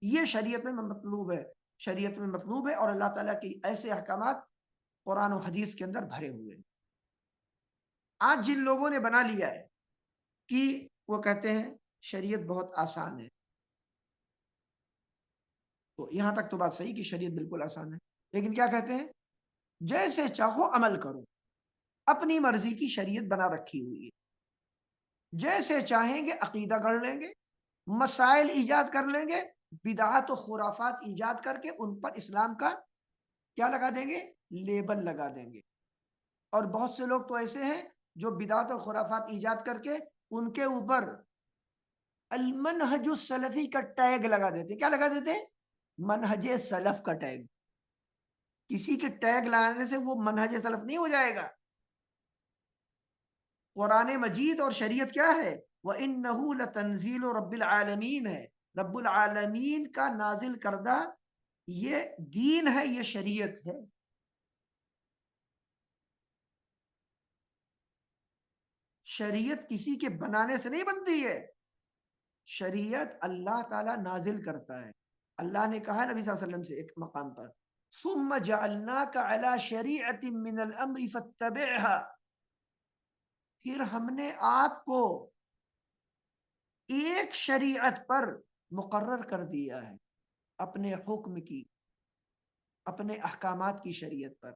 [SPEAKER 1] یہ شریعت میں مطلوب ہے۔ شریعت میں مطلوب ہے، اور اللہ تعالیٰ کی ایسے احکامات قرآن و حدیث کے اندر بھرے ہوئے ہیں۔ آج جن لوگوں نے بنا لیا ہے کہ وہ کہتے ہیں شریعت بہت آسان ہے، تو یہاں تک تو بات صحیح کہ شریعت بالکل آسان ہے، لیکن کیا کہتے ہیں؟ جیسے چاہو عمل کرو، اپنی مرضی کی شریعت بنا رکھی ہوئی ہے، جیسے چاہیں گے عقیدہ گڑھ لیں گے، مسائل ایجاد کر لیں گے، بدعات و خرافات ایجاد کر کے ان پر اسلام کا کیا لگا دیں گے؟ لیبل لگا دیں گے۔ اور بہت سے لوگ تو ایسے ہیں جو بدعات اور خرافات ایجاد کر کے ان کے اوپر المنہج السلفی کا ٹیگ لگا دیتے۔ کیا لگا دیتے؟ منہج سلف کا ٹیگ۔ کسی کے ٹیگ لانے سے وہ منہج سلف نہیں ہو جائے گا۔ قرآن مجید اور شریعت کیا ہے؟ وَإِنَّهُ لَتَنزِيلُ رَبِّ الْعَالَمِينَ ہے، رب العالمین کا نازل کردہ یہ دین ہے، یہ شریعت ہے۔ شریعت کسی کے بنانے سے نہیں بنتی ہے، شریعت اللہ تعالیٰ نازل کرتا ہے۔ اللہ نے کہا نبی صلی اللہ علیہ وسلم سے ایک مقام پر، ثُمَّ جَعَلْنَاكَ عَلَى شَرِيعَةٍ مِّنَ الْأَمْرِ فَاتَّبِعْهَا، پھر ہم نے آپ کو ایک شریعت پر مقرر کر دیا ہے، اپنے حکم کی، اپنے احکامات کی شریعت پر۔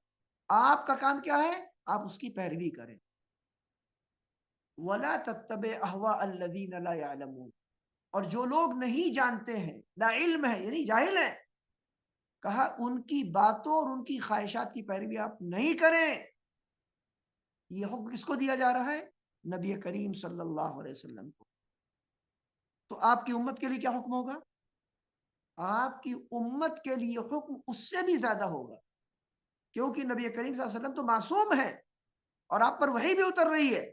[SPEAKER 1] آپ کا کام کیا ہے؟ آپ اس کی پیروی کریں۔ وَلَا تَتَّبِعْ أَهْوَاءَ الَّذِينَ لَا يَعْلَمُونَ، اور جو لوگ نہیں جانتے ہیں، لا علم ہے یعنی جاہل ہیں، کہا ان کی باتوں اور ان کی خواہشات کی پیروی آپ نہیں کریں۔ یہ حکم کس کو دیا جا رہا ہے؟ نبی کریم صلی اللہ علیہ وسلم کو۔ تو آپ کی امت کے لیے کیا حکم ہوگا؟ آپ کی امت کے لیے حکم اس سے بھی زیادہ ہوگا، کیونکہ نبی کریم صلی اللہ علیہ وسلم تو معصوم ہے اور آپ پر وحی بھی اتر رہی ہے،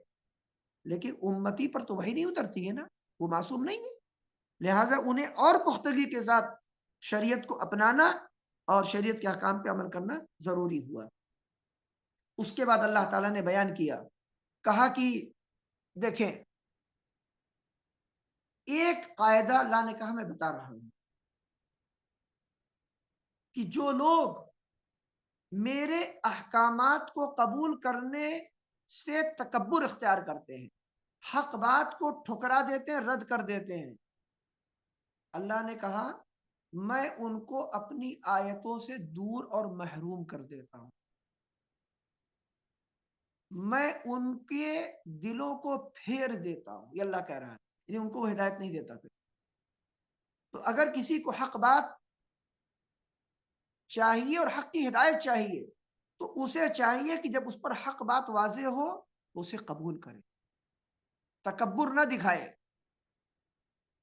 [SPEAKER 1] لیکن امتی پر تو وحی نہیں اترتی ہے نا، وہ معصوم نہیں ہے، لہٰذا انہیں اور پختگی کے ساتھ شریعت کو اپنانا اور شریعت کے احکام پہ عمل کرنا ضروری ہوا۔ اس کے بعد اللہ تعالیٰ نے بیان کیا، کہا کہ دیکھیں ایک قاعدہ اللہ نے کہا میں بتا رہا ہوں کہ جو لوگ میرے احکامات کو قبول کرنے سے تکبر اختیار کرتے ہیں، حق بات کو ٹھکرا دیتے ہیں، رد کر دیتے ہیں، اللہ نے کہا میں ان کو اپنی آیتوں سے دور اور محروم کر دیتا ہوں۔ میں ان کے دلوں کو پھیر دیتا ہوں، یہ اللہ کہہ رہا ہے، یعنی ان کو وہ ہدایت نہیں دیتا پھر۔ تو اگر کسی کو حق بات چاہیے اور حق کی ہدایت چاہیے تو اسے چاہیے کہ جب اس پر حق بات واضح ہو تو اسے قبول کرے، تکبر نہ دکھائے۔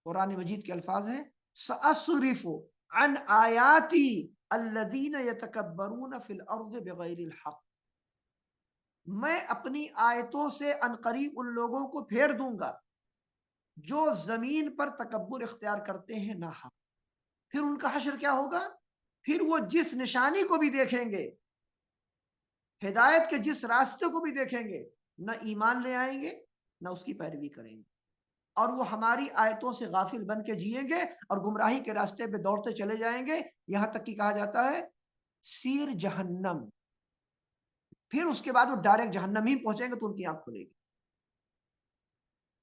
[SPEAKER 1] قرآن مجید کے الفاظ ہیں سأصرف عن آیاتی الذین یتکبرون فی الارض بغیر الحق، میں اپنی آیتوں سے عنقریب ان لوگوں کو پھیر دوں گا جو زمین پر تکبر اختیار کرتے ہیں نہ حق۔ پھر ان کا حشر کیا ہوگا؟ پھر وہ جس نشانی کو بھی دیکھیں گے، ہدایت کے جس راستے کو بھی دیکھیں گے، نہ ایمان لے آئیں گے نہ اس کی پیروی کریں گے، اور وہ ہماری آیتوں سے غافل بن کے جئیں گے اور گمراہی کے راستے پہ دوڑتے چلے جائیں گے، یہاں تک کہ کہا جاتا ہے سیر جہنم۔ پھر اس کے بعد وہ ڈائریکٹ جہنم ہی پہنچیں گے تو ان کی آنکھ کھلے گی۔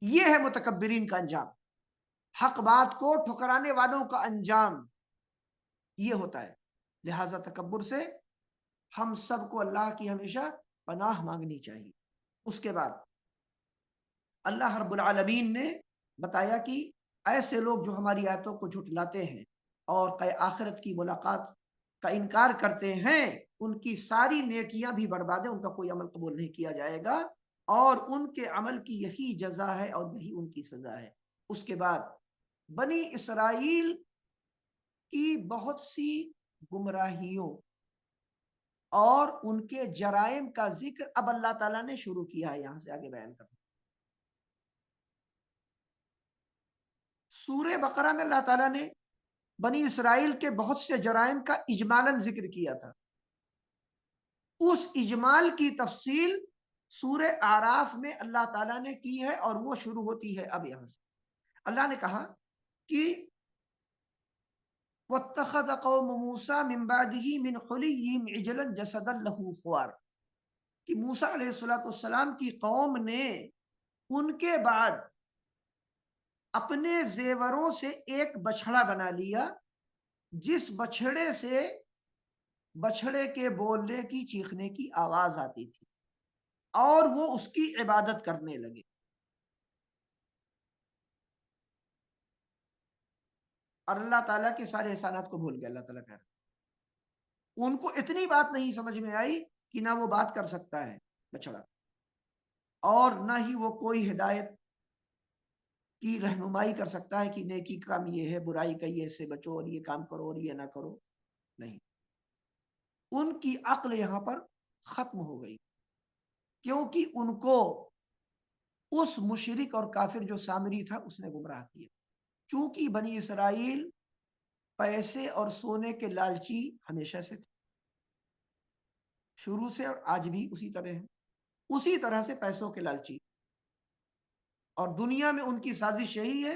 [SPEAKER 1] یہ ہے متکبرین کا انجام، حق بات کو ٹھکرانے والوں کا انجام یہ ہوتا ہے۔ لہذا تکبر سے ہم سب کو اللہ کی ہمیشہ پناہ مانگنی چاہیے۔ اس کے بعد اللہ رب العالمین نے بتایا کہ ایسے لوگ جو ہماری آیتوں کو جھٹلاتے ہیں اور آخرت کی ملاقات کا انکار کرتے ہیں، ان کی ساری نیکیاں بھی برباد ہیں، ان کا کوئی عمل قبول نہیں کیا جائے گا، اور ان کے عمل کی یہی جزا ہے اور یہی ان کی سزا ہے۔ اس کے بعد بنی اسرائیل کی بہت سی گمراہیوں اور ان کے جرائم کا ذکر اب اللہ تعالیٰ نے شروع کیا ہے یہاں سے آگے بیان کرنا۔ سورہ بقرہ میں اللہ تعالیٰ نے بنی اسرائیل کے بہت سے جرائم کا اجمالاً ذکر کیا تھا، اس اجمال کی تفصیل سورہ اعراف میں اللہ تعالیٰ نے کی ہے، اور وہ شروع ہوتی ہے اب یہاں سے۔ اللہ نے کہا کہ وَاتَّخَذَ قَوْمُ مُوسَىٰ مِن بَعْدِهِ مِنْ حُلِيِّهِمْ عِجْلًا جَسَدًا لَهُ خُوَارٌ، کہ موسیٰ علیہ السلام کی قوم نے ان کے بعد اپنے زیوروں سے ایک بچھڑا بنا لیا، جس بچھڑے سے بچھڑے کے بولنے کی چیخنے کی آواز آتی تھی، اور وہ اس کی عبادت کرنے لگے۔ اور اللہ تعالیٰ کے سارے احسانات کو بھول گیا۔ اللہ تعالیٰ کہہ رہا، ان کو اتنی بات نہیں سمجھ میں آئی کہ نہ وہ بات کر سکتا ہے بچڑا، اور نہ ہی وہ کوئی ہدایت کی رہنمائی کر سکتا ہے کہ نیکی کام یہ ہے، برائی کا یہ سے بچو، اور یہ کام کرو اور یہ نہ کرو۔ نہیں، ان کی عقل یہاں پر ختم ہو گئی، کیونکہ ان کو اس مشرک اور کافر جو سامری تھا اس نے گمراہ کیا۔ چونکہ بنی اسرائیل پیسے اور سونے کے لالچی ہمیشہ سے تھے، شروع سے، اور آج بھی اسی طرح ہے، اسی طرح سے پیسوں کے لالچی، اور دنیا میں ان کی سازش یہی ہے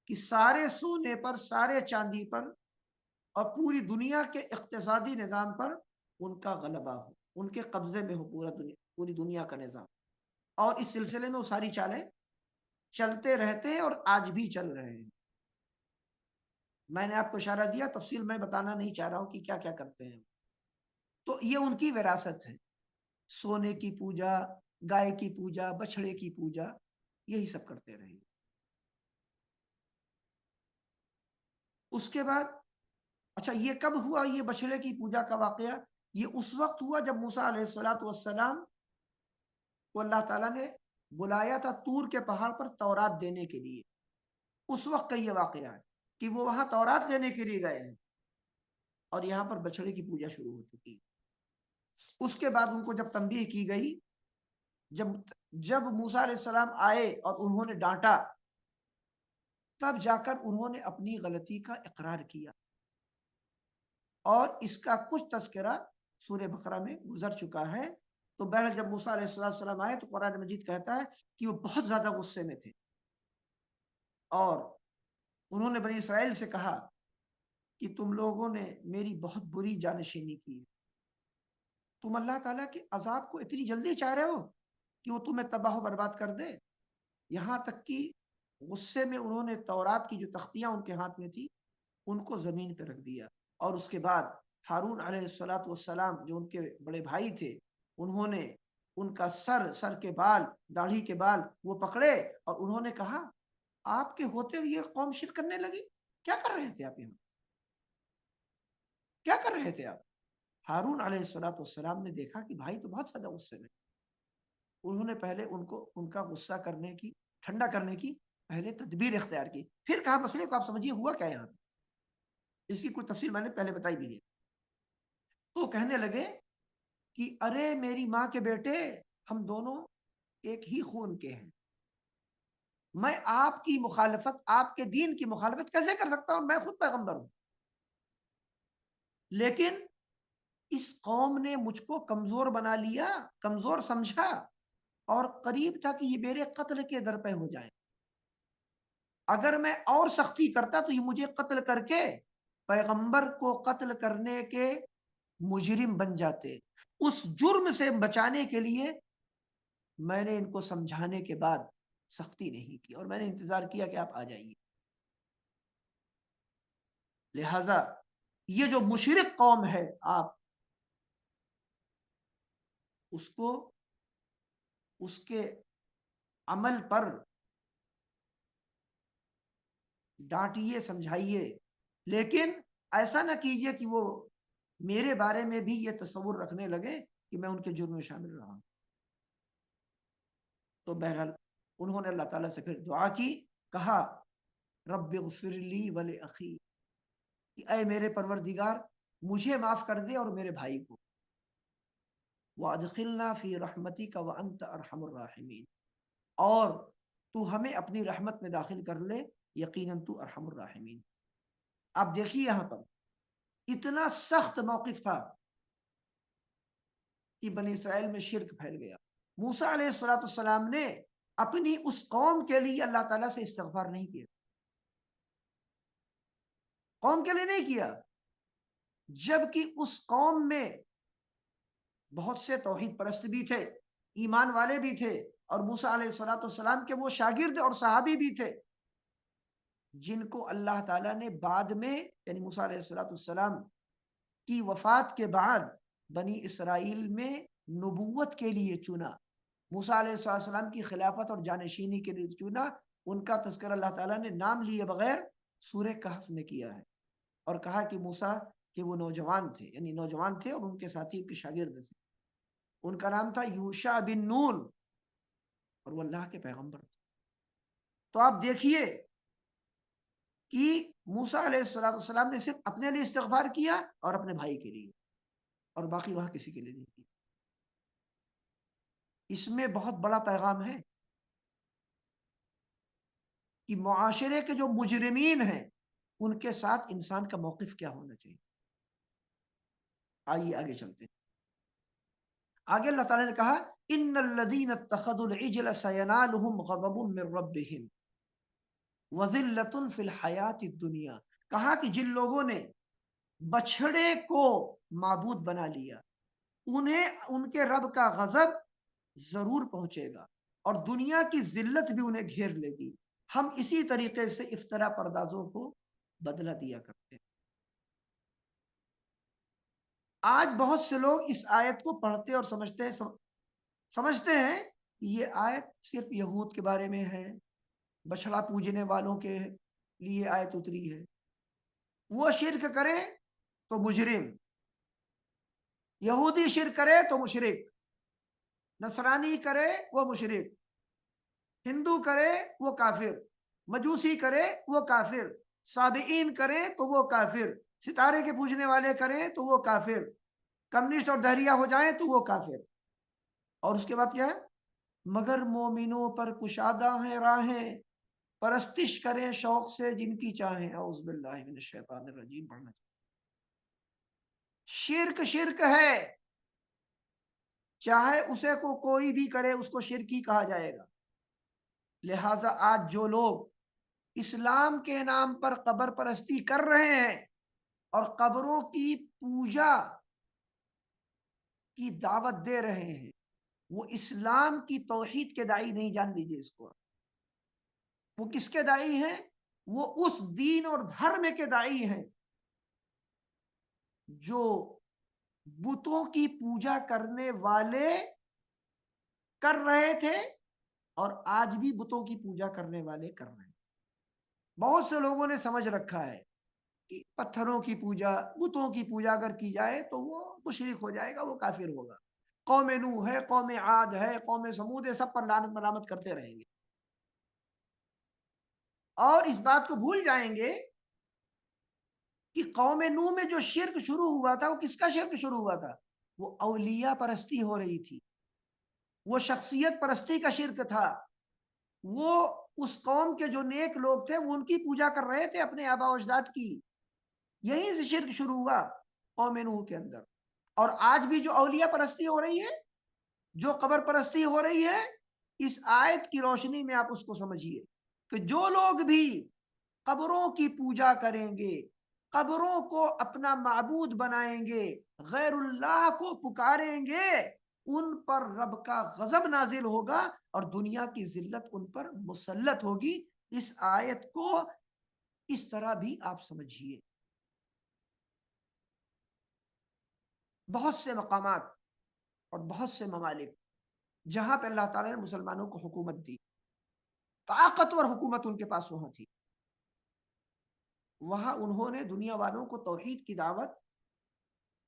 [SPEAKER 1] کہ سارے سونے پر، سارے چاندی پر، اور پوری دنیا کے اقتصادی نظام پر ان کا غلبہ ہو، ان کے قبضے میں ہو پوری دنیا کا نظام، اور اس سلسلے میں وہ ساری چالیں چلتے رہتے ہیں اور آج بھی چل رہے ہیں۔ میں نے آپ کو اشارہ دیا، تفصیل میں بتانا نہیں چاہ رہا ہوں کہ کیا کیا کرتے ہیں۔ تو یہ ان کی وراثت ہے، سونے کی پوجا، گائے کی پوجا، بچھڑے کی پوجا، یہی سب کرتے رہے۔ اس کے بعد اچھا یہ کب ہوا یہ بچھڑے کی پوجا کا واقعہ؟ یہ اس وقت ہوا جب موسیٰ علیہ السلام کو اللہ تعالیٰ نے بلایا تھا طور کے پہاڑ پر تورات دینے کے لیے۔ اس وقت کا یہ واقعہ ہے کہ وہ وہاں تورات لینے کے لیے گئے ہیں، اور یہاں پر بچھڑے کی پوجا شروع ہو چکی۔ اس کے بعد ان کو جب تنبیہ کی گئی، جب موسیٰ علیہ السلام آئے اور انہوں نے ڈانٹا، تب جا کر انہوں نے اپنی غلطی کا اقرار کیا، اور اس کا کچھ تذکرہ سورہ بقرہ میں گزر چکا ہے۔ تو بہرحال جب موسیٰ علیہ السلام آئے تو قرآن مجید کہتا ہے کہ وہ بہت زیادہ غصے میں تھے، اور انہوں نے بنی اسرائیل سے کہا کہ تم لوگوں نے میری بہت بری جانشینی کی ہے، تم اللہ تعالیٰ کے عذاب کو اتنی جلدی چاہ رہے ہو کہ وہ تمہیں تباہ و برباد کر دے۔ یہاں تک کہ غصے میں انہوں نے تورات کی جو تختیاں ان کے ہاتھ میں تھی ان کو زمین پہ رکھ دیا، اور اس کے بعد ہارون علیہ السلام جو ان کے بڑے بھائی تھے، انہوں نے ان کا سر کے بال، داڑھی کے بال وہ پکڑے اور انہوں نے کہا آپ کے ہوتے ہوئے یہ قوم شرک کرنے لگی، کیا کر رہے تھے آپ یہاں، کیا کر رہے تھے آپ؟ ہارون علیہ السلام نے دیکھا کہ بھائی تو بہت زیادہ غصے میں، انہوں نے پہلے ان کا غصہ کرنے کی، ٹھنڈا کرنے کی پہلے تدبیر اختیار کی، پھر کہا مسئلے کو آپ سمجھیے ہوا کیا یہاں پہ، اس کی کوئی تفصیل میں نے پہلے بتائی بھی ہے۔ تو کہنے لگے کہ ارے میری ماں کے بیٹے، ہم دونوں ایک ہی خون کے ہیں، میں آپ کی مخالفت، آپ کے دین کی مخالفت کیسے کر سکتا ہوں، میں خود پیغمبر ہوں، لیکن اس قوم نے مجھ کو کمزور بنا لیا، کمزور سمجھا، اور قریب تھا کہ یہ میرے قتل کے در پہ ہو جائے، اگر میں اور سختی کرتا تو یہ مجھے قتل کر کے پیغمبر کو قتل کرنے کے مجرم بن جاتے، اس جرم سے بچانے کے لیے میں نے ان کو سمجھانے کے بعد سختی نہیں کی، اور میں نے انتظار کیا کہ آپ آ جائیے۔ لہذا یہ جو مشرک قوم ہے، آپ اس کو اس کے عمل پر ڈانٹیے، سمجھائیے، لیکن ایسا نہ کیجئے کہ وہ میرے بارے میں بھی یہ تصور رکھنے لگے کہ میں ان کے جرم میں شامل رہا ہوں۔ تو بہرحال انہوں نے اللہ تعالیٰ سے پھر دعا کی، کہا رب اغفر لی ولاخی، کہ اے میرے پروردگار مجھے معاف کر دے اور میرے بھائی کو، وادخلنا فی رحمتک وانت ارحم الراحمین، اور تو ہمیں اپنی رحمت میں داخل کر لے، یقیناً تو ارحم الراحمین۔ آپ دیکھیے یہاں پر اتنا سخت موقف تھا کہ بنی اسرائیل میں شرک پھیل گیا، موسیٰ علیہ السلام نے اپنی اس قوم کے لیے اللہ تعالیٰ سے استغفار نہیں کیا، قوم کے لیے نہیں کیا، جبکہ اس قوم میں بہت سے توحید پرست بھی تھے، ایمان والے بھی تھے، اور موسیٰ علیہ السلام کے وہ شاگرد اور صحابی بھی تھے جن کو اللہ تعالیٰ نے بعد میں، یعنی موسیٰ علیہ السلام کی وفات کے بعد بنی اسرائیل میں نبوت کے لیے چنا، موسیٰ علیہ السلام کی خلافت اور جانشینی کے لیے چنا، ان کا تذکر اللہ تعالیٰ نے نام لیے بغیر سورہ کہف میں کیا ہے، اور کہا کہ موسیٰ کہ وہ نوجوان تھے، یعنی نوجوان تھے اور ان کے ساتھی کے شاگرد تھے، ان کا نام تھا یوشع بن نون، اور وہ اللہ کے پیغمبر تھے۔ تو آپ دیکھیے کہ موسیٰ علیہ السلام نے صرف اپنے لیے استغفار کیا اور اپنے بھائی کے لیے، اور باقی وہاں کسی کے لیے نہیں کیا۔ اس میں بہت بڑا پیغام ہے کہ معاشرے کے جو مجرمین ہیں ان کے ساتھ انسان کا موقف کیا ہونا چاہیے۔ آئیے آگے چلتے ہیں۔ آگے اللہ تعالیٰ نے کہا ان الذین اتخذوا العجل سینالہم غضب من ربہم وذلۃ فی الحیات الدنیا، کہا کہ جن لوگوں نے بچھڑے کو معبود بنا لیا انہیں ان کے رب کا غضب ضرور پہنچے گا، اور دنیا کی ذلت بھی انہیں گھیر لے گی۔ ہم اسی طریقے سے افطرا پردازوں کو بدلہ دیا کرتے ہیں۔ آج بہت سے لوگ اس آیت کو پڑھتے اور سمجھتے ہیں کہ یہ آیت صرف یہود کے بارے میں ہے، بچھڑا پوجنے والوں کے لیے آیت اتری ہے، وہ شرک کرے تو مجرم، یہودی شرک کرے تو مشرک، نصرانی کرے وہ مشرک، ہندو کرے وہ کافر، مجوسی کرے وہ کافر، صابئین کرے تو وہ کافر، ستارے کے پوجنے والے کریں تو وہ کافر، کمیونسٹ اور دہریہ ہو جائیں تو وہ کافر۔ اور اس کے بعد کیا ہے؟ مگر مومنوں پر کشادہ ہیں راہیں، پرستش کریں شوق سے جن کی چاہیں۔ اعوذ باللہ من الشیطان الرجیم پڑھنا چاہیے۔ شرک شرک ہے، چاہے اسے کو کوئی بھی کرے اس کو شرکی کہا جائے گا۔ لہذا آج جو لوگ اسلام کے نام پر قبر پرستی کر رہے ہیں اور قبروں کی پوجا کی دعوت دے رہے ہیں، وہ اسلام کی توحید کے داعی نہیں، جان لیجیے اس کو۔ وہ کس کے داعی ہیں؟ وہ اس دین اور دھرم کے داعی ہیں جو بتوں کی پوجا کرنے والے کر رہے تھے اور آج بھی بتوں کی پوجا کرنے والے کر رہے ہیں۔ بہت سے لوگوں نے سمجھ رکھا ہے کہ پتھروں کی پوجا، بتوں کی پوجا اگر کی جائے تو وہ مشرک ہو جائے گا، وہ کافر ہوگا۔ قوم نوح ہے، قوم عاد ہے، قوم سمود ہے، سب پر لعنت ملامت کرتے رہیں گے اور اس بات کو بھول جائیں گے کہ قوم نوح میں جو شرک شروع ہوا تھا وہ کس کا شرک شروع ہوا تھا؟ وہ اولیاء پرستی ہو رہی تھی، وہ شخصیت پرستی کا شرک تھا۔ وہ اس قوم کے جو نیک لوگ تھے وہ ان کی پوجا کر رہے تھے، اپنے آباء و اجداد کی۔ یہیں سے شرک شروع ہوا قوم نوح کے اندر۔ اور آج بھی جو اولیاء پرستی ہو رہی ہے، جو قبر پرستی ہو رہی ہے، اس آیت کی روشنی میں آپ اس کو سمجھیے کہ جو لوگ بھی قبروں کی پوجا کریں گے، قبروں کو اپنا معبود بنائیں گے، غیر اللہ کو پکاریں گے، ان پر رب کا غضب نازل ہوگا اور دنیا کی ذلت ان پر مسلط ہوگی۔ اس آیت کو اس طرح بھی آپ سمجھیے۔ بہت سے مقامات اور بہت سے ممالک جہاں پہ اللہ تعالیٰ نے مسلمانوں کو حکومت دی، طاقتور حکومت ان کے پاس وہاں تھی، وہاں انہوں نے دنیا والوں کو توحید کی دعوت،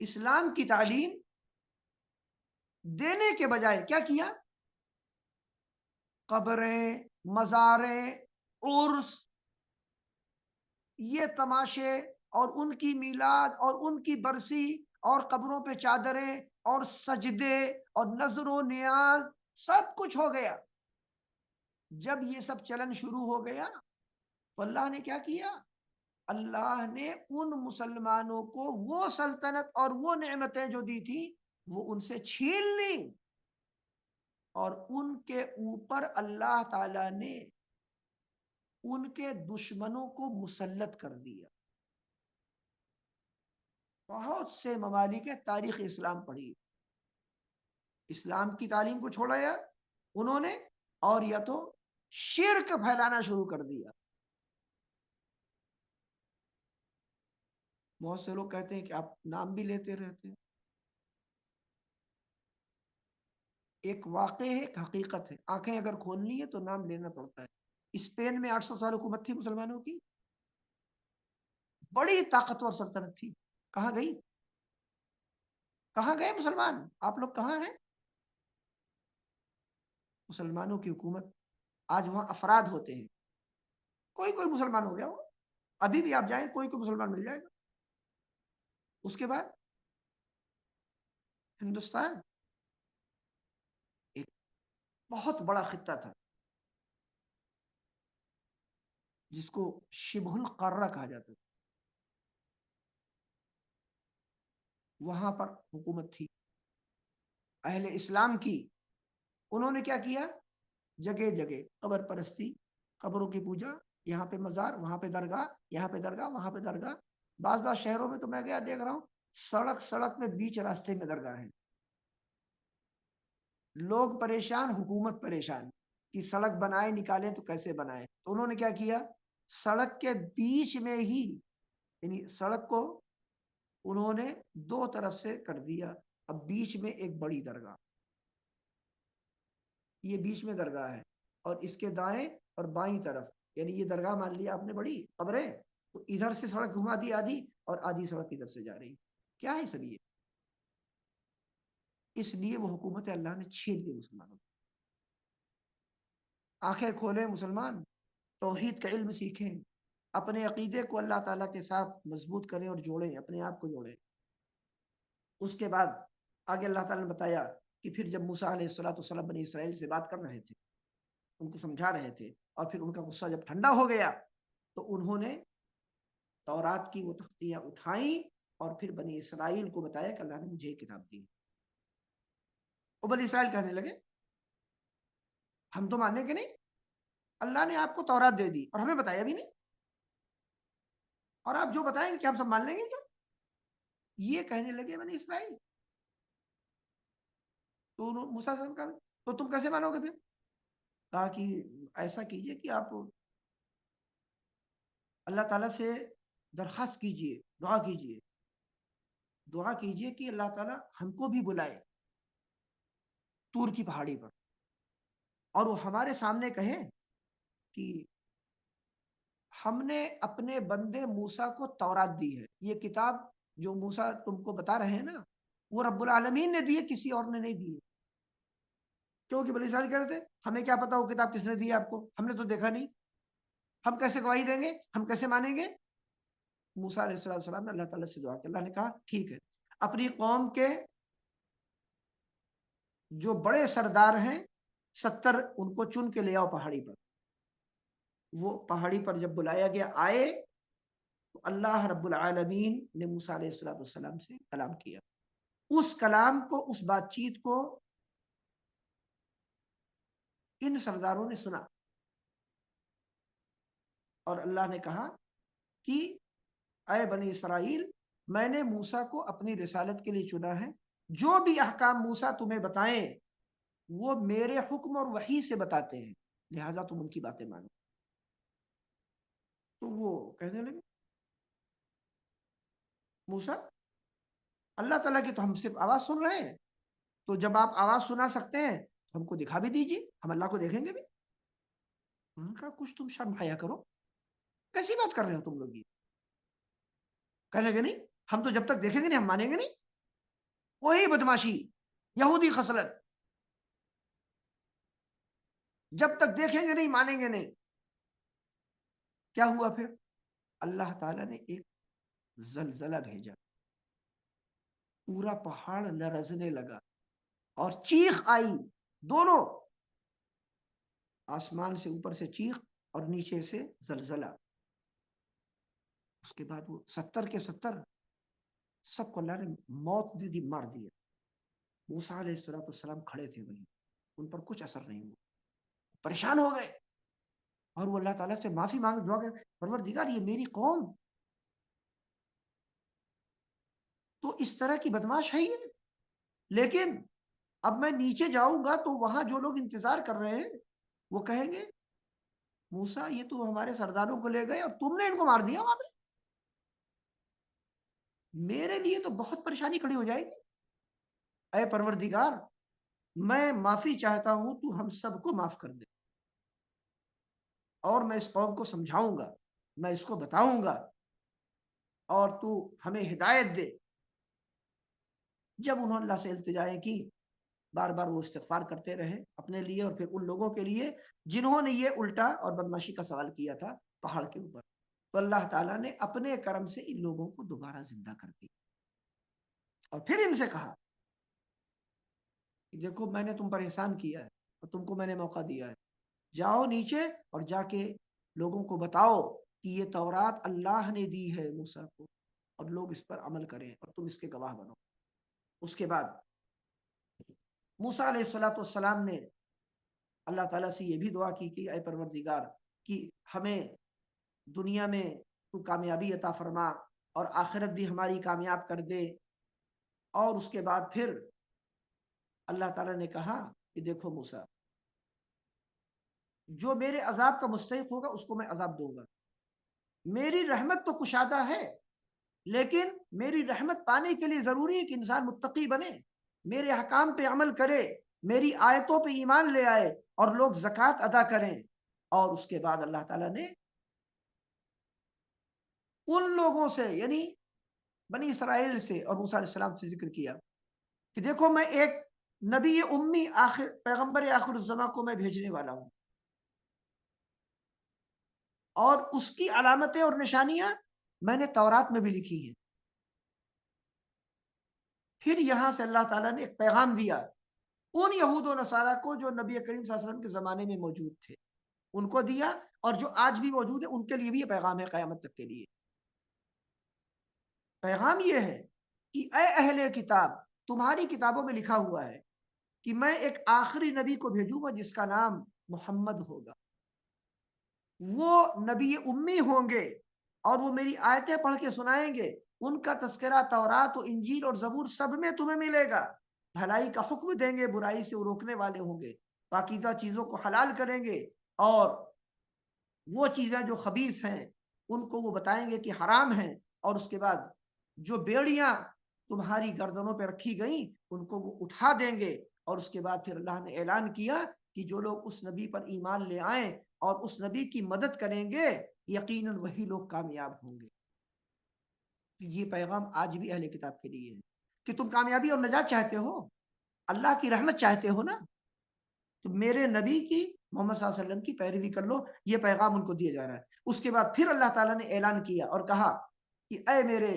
[SPEAKER 1] اسلام کی تعلیم دینے کے بجائے کیا کیا؟ قبریں، مزاریں، عرس، یہ تماشے اور ان کی میلاد اور ان کی برسی اور قبروں پہ چادریں اور سجدے اور نظر و نیاز، سب کچھ ہو گیا۔ جب یہ سب چلن شروع ہو گیا تو اللہ نے کیا کیا؟ اللہ نے ان مسلمانوں کو وہ سلطنت اور وہ نعمتیں جو دی تھی وہ ان سے چھین لی، اور ان کے اوپر اللہ تعالی نے ان کے دشمنوں کو مسلط کر دیا۔ بہت سے ممالک تاریخ اسلام پڑھی، اسلام کی تعلیم کو چھوڑا یا انہوں نے، اور یا تو شرک پھیلانا شروع کر دیا۔ بہت سے لوگ کہتے ہیں کہ آپ نام بھی لیتے رہتے ہیں۔ ایک واقع ہے، ایک حقیقت ہے، آنکھیں اگر کھولنی ہے تو نام لینا پڑتا ہے۔ اسپین میں 800 سال حکومت تھی مسلمانوں کی، بڑی طاقتور سلطنت تھی، کہاں گئی؟ کہاں گئے مسلمان؟ آپ لوگ کہاں ہیں؟ مسلمانوں کی حکومت، آج وہاں افراد ہوتے ہیں، کوئی کوئی مسلمان ہو گیا وہ، ابھی بھی آپ جائیں کوئی کوئی مسلمان مل جائے گا۔ اس کے بعد ہندوستان ایک بہت بڑا خطہ تھا جس کو شبہ القارہ کہا جاتا تھا، وہاں پر حکومت تھی اہل اسلام کی۔ انہوں نے کیا کیا؟ جگہ جگہ قبر پرستی، قبروں کی پوجا، یہاں پہ مزار، وہاں پہ درگاہ، یہاں پہ درگاہ، وہاں پہ درگاہ۔ بعض شہروں میں تو میں گیا دیکھ رہا ہوں سڑک سڑک میں بیچ راستے میں درگاہ ہیں۔ لوگ پریشان، حکومت پریشان کہ سڑک بنائے نکالے تو کیسے بنائے، تو انہوں نے کیا کیا؟ سڑک کے بیچ میں ہی، یعنی سڑک کو انہوں نے دو طرف سے کر دیا، اب بیچ میں ایک بڑی درگاہ، یہ بیچ میں درگاہ ہے، اور اس کے دائیں اور بائیں طرف، یعنی یہ درگاہ مان لیا آپ نے بڑی قبریں، تو ادھر سے سڑک گھما دی آدھی اور آدھی سڑک ادھر سے جا رہی۔ کیا ہے سب یہ؟ اس لیے وہ حکومت اللہ نے چھین لی مسلمانوں کو۔ آنکھیں کھولیں مسلمان، توحید کا علم سیکھیں، اپنے عقیدے کو اللہ تعالیٰ کے ساتھ مضبوط کریں اور جوڑیں، اپنے آپ کو جوڑیں۔ اس کے بعد آگے اللہ تعالیٰ نے بتایا کہ پھر جب موسیٰ علیہ السلام بنی اسرائیل سے بات کر رہے تھے، ان کو سمجھا رہے تھے، اور پھر ان کا غصہ جب ٹھنڈا ہو گیا تو انہوں نے تورات کی وہ تختیاں اٹھائیں اور پھر بنی اسرائیل کو بتایا کہ اللہ نے مجھے ایک کتاب دی۔ وہ بنی اسرائیل کہنے لگے ہم تو ماننے کے نہیں، اللہ نے آپ کو تورات دے دی اور ہمیں بتایا بھی نہیں، اور آپ جو بتائیں گے کہ ہم سب مان لیں گے کیا؟ یہ کہنے لگے بنی اسرائیل۔ تو موسیٰ علیہ السلام کہا تو تم کیسے مانو گے پھر؟ کہا کہ ایسا کیجئے کہ آپ اللہ تعالیٰ سے درخواست کیجئے، دعا کیجئے، دعا کیجئے کہ اللہ تعالیٰ ہم کو بھی بلائے طور کی پہاڑی پر، اور وہ ہمارے سامنے کہیں کہ ہم نے اپنے بندے موسیٰ کو تورات دی ہے، یہ کتاب جو موسیٰ تم کو بتا رہے ہیں نا، وہ رب العالمین نے دی ہے، کسی اور نے نہیں دی ہے۔ کیونکہ بنی اسرائیل کہہ رہے تھے ہمیں کیا پتا وہ کتاب کس نے دی ہے آپ کو، ہم نے تو دیکھا نہیں، ہم کیسے گواہی دیں گے، ہم کیسے مانیں گے؟ موسیٰ علیہ السلام نے اللہ تعالیٰ سے دعا کی، اللہ نے کہا ٹھیک ہے، اپنی قوم کے جو بڑے سردار ہیں 70 ان کو چن کے لے آؤ پہاڑی پر۔ وہ پہاڑی پر جب بلایا گیا آئے تو اللہ رب العالمین نے موسیٰ علیہ السلام سے کلام کیا، اس کلام کو، اس بات چیت کو ان سرداروں نے سنا، اور اللہ نے کہا کہ اے بنی اسرائیل، میں نے موسیٰ کو اپنی رسالت کے لیے چنا ہے، جو بھی احکام موسیٰ تمہیں بتائیں وہ میرے حکم اور وحی سے بتاتے ہیں، لہٰذا تم ان کی باتیں مانو۔ تو وہ کہنے لگے موسیٰ اللہ تعالیٰ کی تو ہم صرف آواز سن رہے ہیں، تو جب آپ آواز سنا سکتے ہیں تو ہم کو دکھا بھی دیجیے، ہم اللہ کو دیکھیں گے بھی۔ انہوں نے کہا کچھ تم شرم حیا کرو، کیسی بات کر رہے ہو تم لوگ؟ یہ کہنے لگے نہیں، ہم تو جب تک دیکھیں گے نہیں ہم مانیں گے نہیں۔ وہی بدماشی، یہودی خصلت، جب تک دیکھیں گے نہیں مانیں گے نہیں۔ کیا ہوا پھر؟ اللہ تعالیٰ نے ایک زلزلہ بھیجا، پورا پہاڑ لرزنے لگا اور چیخ آئی، دونوں، آسمان سے اوپر سے چیخ اور نیچے سے زلزلہ۔ اس کے بعد وہ 70 کے 70 سب کو اللہ نے موت دے دی، مار دیا۔ موسیٰ علیہ السلام کھڑے تھے وہیں، ان پر کچھ اثر نہیں ہوا، پریشان ہو گئے، اور وہ اللہ تعالیٰ سے معافی مانگ دعا کر، پروردگار یہ میری قوم تو اس طرح کی بدماش ہے یہ، لیکن اب میں نیچے جاؤں گا تو وہاں جو لوگ انتظار کر رہے ہیں وہ کہیں گے موسیٰ یہ تو ہمارے سرداروں کو لے گئے اور تم نے ان کو مار دیا وہاں پہ، میرے لیے تو بہت پریشانی کھڑی ہو جائے گی۔ اے پروردگار میں معافی چاہتا ہوں، تو ہم سب کو معاف کر دے، اور میں اس قوم کو سمجھاؤں گا، میں اس کو بتاؤں گا، اور تو ہمیں ہدایت دے۔ جب انہوں نے اللہ سے التجائیں کی، بار بار وہ استغفار کرتے رہے اپنے لیے اور پھر ان لوگوں کے لیے جنہوں نے یہ الٹا اور بدماشی کا سوال کیا تھا پہاڑ کے اوپر، تو اللہ تعالیٰ نے اپنے کرم سے ان لوگوں کو دوبارہ زندہ کر دیا، اور پھر ان سے کہا کہ دیکھو میں نے تم پر احسان کیا ہے اور تم کو میں نے موقع دیا ہے، جاؤ نیچے اور جا کے لوگوں کو بتاؤ کہ یہ تورات اللہ نے دی ہے موسیٰ کو، اور لوگ اس پر عمل کریں اور تم اس کے گواہ بنو۔ اس کے بعد موسیٰ علیہ السلام نے اللہ تعالیٰ سے یہ بھی دعا کی کہ اے پروردگار کہ ہمیں دنیا میں تو کامیابی عطا فرما اور آخرت بھی ہماری کامیاب کر دے۔ اور اس کے بعد پھر اللہ تعالیٰ نے کہا کہ دیکھو موسیٰ، جو میرے عذاب کا مستحق ہوگا اس کو میں عذاب دوں گا، میری رحمت تو کشادہ ہے، لیکن میری رحمت پانے کے لیے ضروری ہے کہ انسان متقی بنے، میرے احکام پہ عمل کرے، میری آیتوں پہ ایمان لے آئے اور لوگ زکوٰۃ ادا کریں۔ اور اس کے بعد اللہ تعالیٰ نے ان لوگوں سے یعنی بنی اسرائیل سے اور موسیٰ علیہ السلام سے ذکر کیا کہ دیکھو میں ایک نبی امی پیغمبر آخر الزماں کو میں بھیجنے والا ہوں، اور اس کی علامتیں اور نشانیاں میں نے تورات میں بھی لکھی ہیں۔ پھر یہاں سے اللہ تعالیٰ نے ایک پیغام دیا ان یہود و نصارہ کو جو نبی کریم صلی اللہ علیہ وسلم کے زمانے میں موجود تھے، ان کو دیا، اور جو آج بھی موجود ہے ان کے لیے بھی یہ پیغام ہے قیامت تک کے لیے۔ پیغام یہ ہے کہ اے اہل کتاب، تمہاری کتابوں میں لکھا ہوا ہے کہ میں ایک آخری نبی کو بھیجوں گا جس کا نام محمد ہوگا، وہ نبی امی ہوں گے اور وہ میری آیتیں پڑھ کے سنائیں گے، ان کا تذکرہ تورات و انجیل اور زبور سب میں تمہیں ملے گا، بھلائی کا حکم دیں گے، برائی سے وہ روکنے والے ہوں گے، پاکیزہ چیزوں کو حلال کریں گے، اور وہ چیزیں جو خبیث ہیں ان کو وہ بتائیں گے کہ حرام ہیں، اور اس کے بعد جو بیڑیاں تمہاری گردنوں پہ رکھی گئیں ان کو وہ اٹھا دیں گے، اور اس کے بعد پھر اللہ نے اعلان کیا کہ جو لوگ اس نبی پر ایمان لے آئیں اور اس نبی کی مدد کریں گے یقیناً وہی لوگ کامیاب ہوں گے۔ یہ پیغام آج بھی اہل کتاب کے لیے ہے کہ تم کامیابی اور نجات چاہتے ہو، اللہ کی رحمت چاہتے ہو نا، تو میرے نبی کی، محمد صلی اللہ علیہ وسلم کی پیروی کر لو۔ یہ پیغام ان کو دیا جا رہا ہے۔ اس کے بعد پھر اللہ تعالیٰ نے اعلان کیا اور کہا کہ اے میرے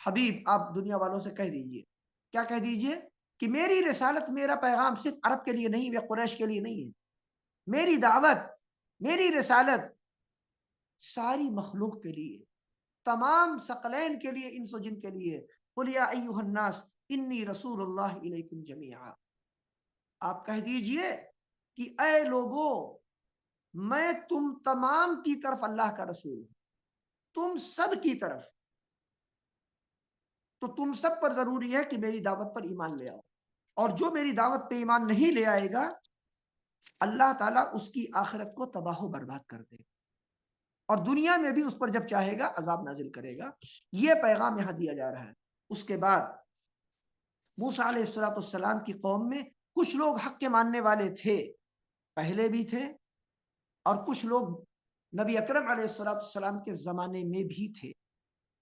[SPEAKER 1] حبیب، آپ دنیا والوں سے کہہ دیجئے، کیا کہہ دیجئے؟ کہ میری رسالت، میرا پیغام صرف عرب کے لیے نہیں، یا قریش کے لیے نہیں ہے۔ میری دعوت، میری رسالت ساری مخلوق کے لیے، تمام ثقلین کے لیے، انس و جن کے لیے۔ قل یا ایھا الناس انی رسول اللہ الیکم جمیعا، آپ کہہ دیجئے کہ اے لوگو، میں تم تمام کی طرف اللہ کا رسول ہوں، تم سب کی طرف۔ تو تم سب پر ضروری ہے کہ میری دعوت پر ایمان لے آؤ، اور جو میری دعوت پہ ایمان نہیں لے آئے گا اللہ تعالیٰ اس کی آخرت کو تباہ و برباد کر دے، اور دنیا میں بھی اس پر جب چاہے گا عذاب نازل کرے گا۔ یہ پیغام یہاں دیا جا رہا ہے۔ اس کے بعد موسیٰ علیہ السلام کی قوم میں کچھ لوگ حق کے ماننے والے تھے، پہلے بھی تھے، اور کچھ لوگ نبی اکرم علیہ السلام کے زمانے میں بھی تھے